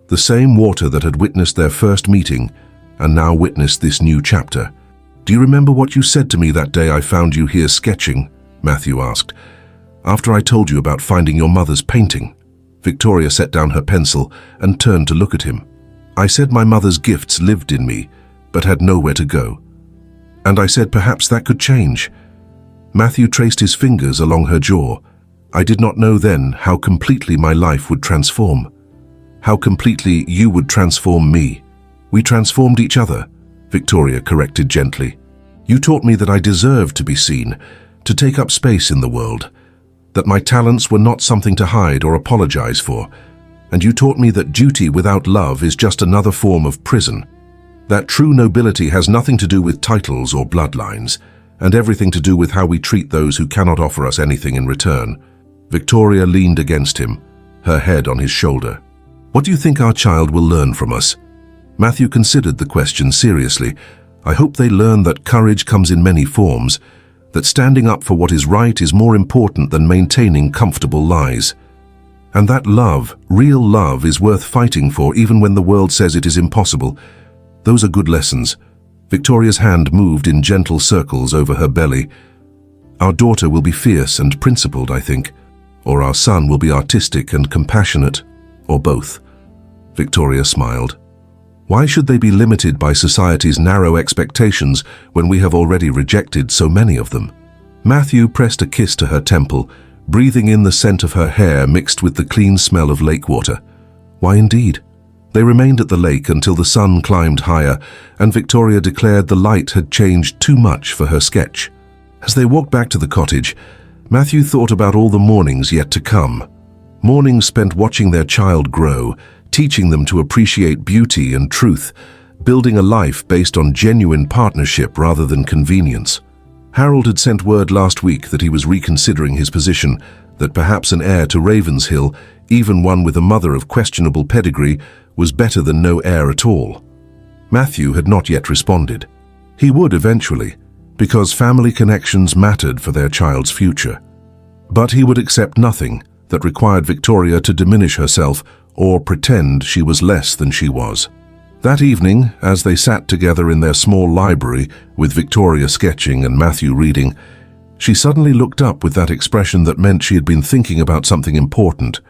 the same water that had witnessed their first meeting and now witnessed this new chapter. "Do you remember what you said to me that day I found you here sketching?" Matthew asked. "After I told you about finding your mother's painting." Victoria set down her pencil and turned to look at him. "I said my mother's gifts lived in me, but had nowhere to go. And I said perhaps that could change." Matthew traced his fingers along her jaw. "I did not know then how completely my life would transform. How completely you would transform me. We transformed each other," Victoria corrected gently. "You taught me that I deserved to be seen, to take up space in the world, that my talents were not something to hide or apologize for, and you taught me that duty without love is just another form of prison, that true nobility has nothing to do with titles or bloodlines, and everything to do with how we treat those who cannot offer us anything in return." Victoria leaned against him, her head on his shoulder. "What do you think our child will learn from us?" Matthew considered the question seriously. "I hope they learn that courage comes in many forms, that standing up for what is right is more important than maintaining comfortable lies. And that love, real love, is worth fighting for even when the world says it is impossible. Those are good lessons." Victoria's hand moved in gentle circles over her belly. "Our daughter will be fierce and principled, I think, or our son will be artistic and compassionate, or both." Victoria smiled. "Why should they be limited by society's narrow expectations when we have already rejected so many of them?" Matthew pressed a kiss to her temple, breathing in the scent of her hair mixed with the clean smell of lake water. "Why indeed?" They remained at the lake until the sun climbed higher, and Victoria declared the light had changed too much for her sketch. As they walked back to the cottage, Matthew thought about all the mornings yet to come. Mornings spent watching their child grow, teaching them to appreciate beauty and truth, building a life based on genuine partnership rather than convenience. Harold had sent word last week that he was reconsidering his position, that perhaps an heir to Ravenshill, even one with a mother of questionable pedigree, was better than no heir at all. Matthew had not yet responded. He would eventually, because family connections mattered for their child's future. But he would accept nothing that required Victoria to diminish herself or pretend she was less than she was. That evening, as they sat together in their small library, with Victoria sketching and Matthew reading, she suddenly looked up with that expression that meant she had been thinking about something important.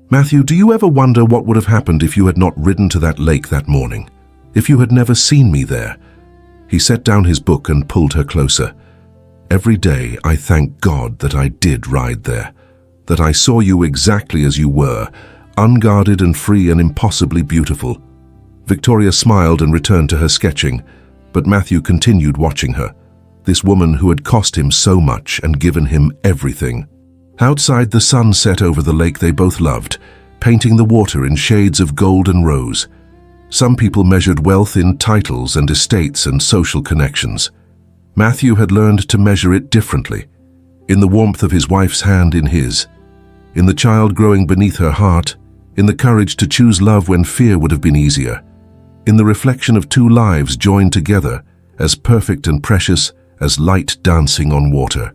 "Matthew, do you ever wonder what would have happened if you had not ridden to that lake that morning? If you had never seen me there?" He set down his book and pulled her closer. "Every day I thank God that I did ride there, that I saw you exactly as you were, unguarded and free and impossibly beautiful." Victoria smiled and returned to her sketching, but Matthew continued watching her, this woman who had cost him so much and given him everything. Outside, the sun set over the lake they both loved, painting the water in shades of gold and rose. Some people measured wealth in titles and estates and social connections. Matthew had learned to measure it differently, in the warmth of his wife's hand in his, in the child growing beneath her heart, in the courage to choose love when fear would have been easier, in the reflection of two lives joined together, as perfect and precious as light dancing on water.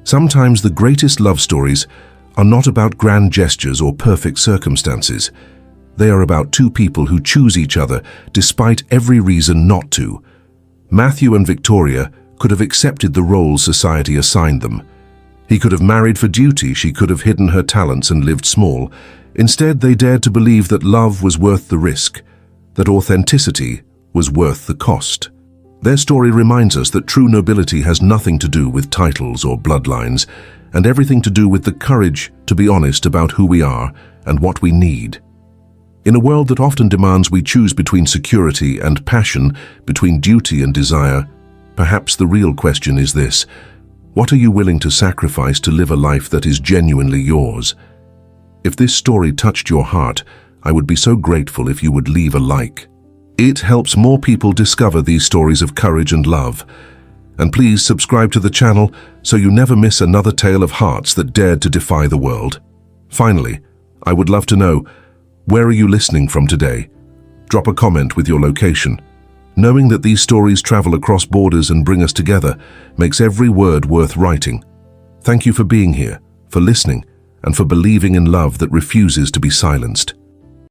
Sometimes the greatest love stories are not about grand gestures or perfect circumstances. They are about two people who choose each other despite every reason not to. Matthew and Victoria could have accepted the roles society assigned them. He could have married for duty, she could have hidden her talents and lived small. Instead, they dared to believe that love was worth the risk, that authenticity was worth the cost. Their story reminds us that true nobility has nothing to do with titles or bloodlines, and everything to do with the courage to be honest about who we are and what we need. In a world that often demands we choose between security and passion, between duty and desire, perhaps the real question is this: What are you willing to sacrifice to live a life that is genuinely yours? If this story touched your heart, I would be so grateful if you would leave a like. It helps more people discover these stories of courage and love. And please subscribe to the channel so you never miss another tale of hearts that dared to defy the world. Finally, I would love to know, where are you listening from today? Drop a comment with your location. Knowing that these stories travel across borders and bring us together makes every word worth writing. Thank you for being here, for listening, and for believing in love that refuses to be silenced.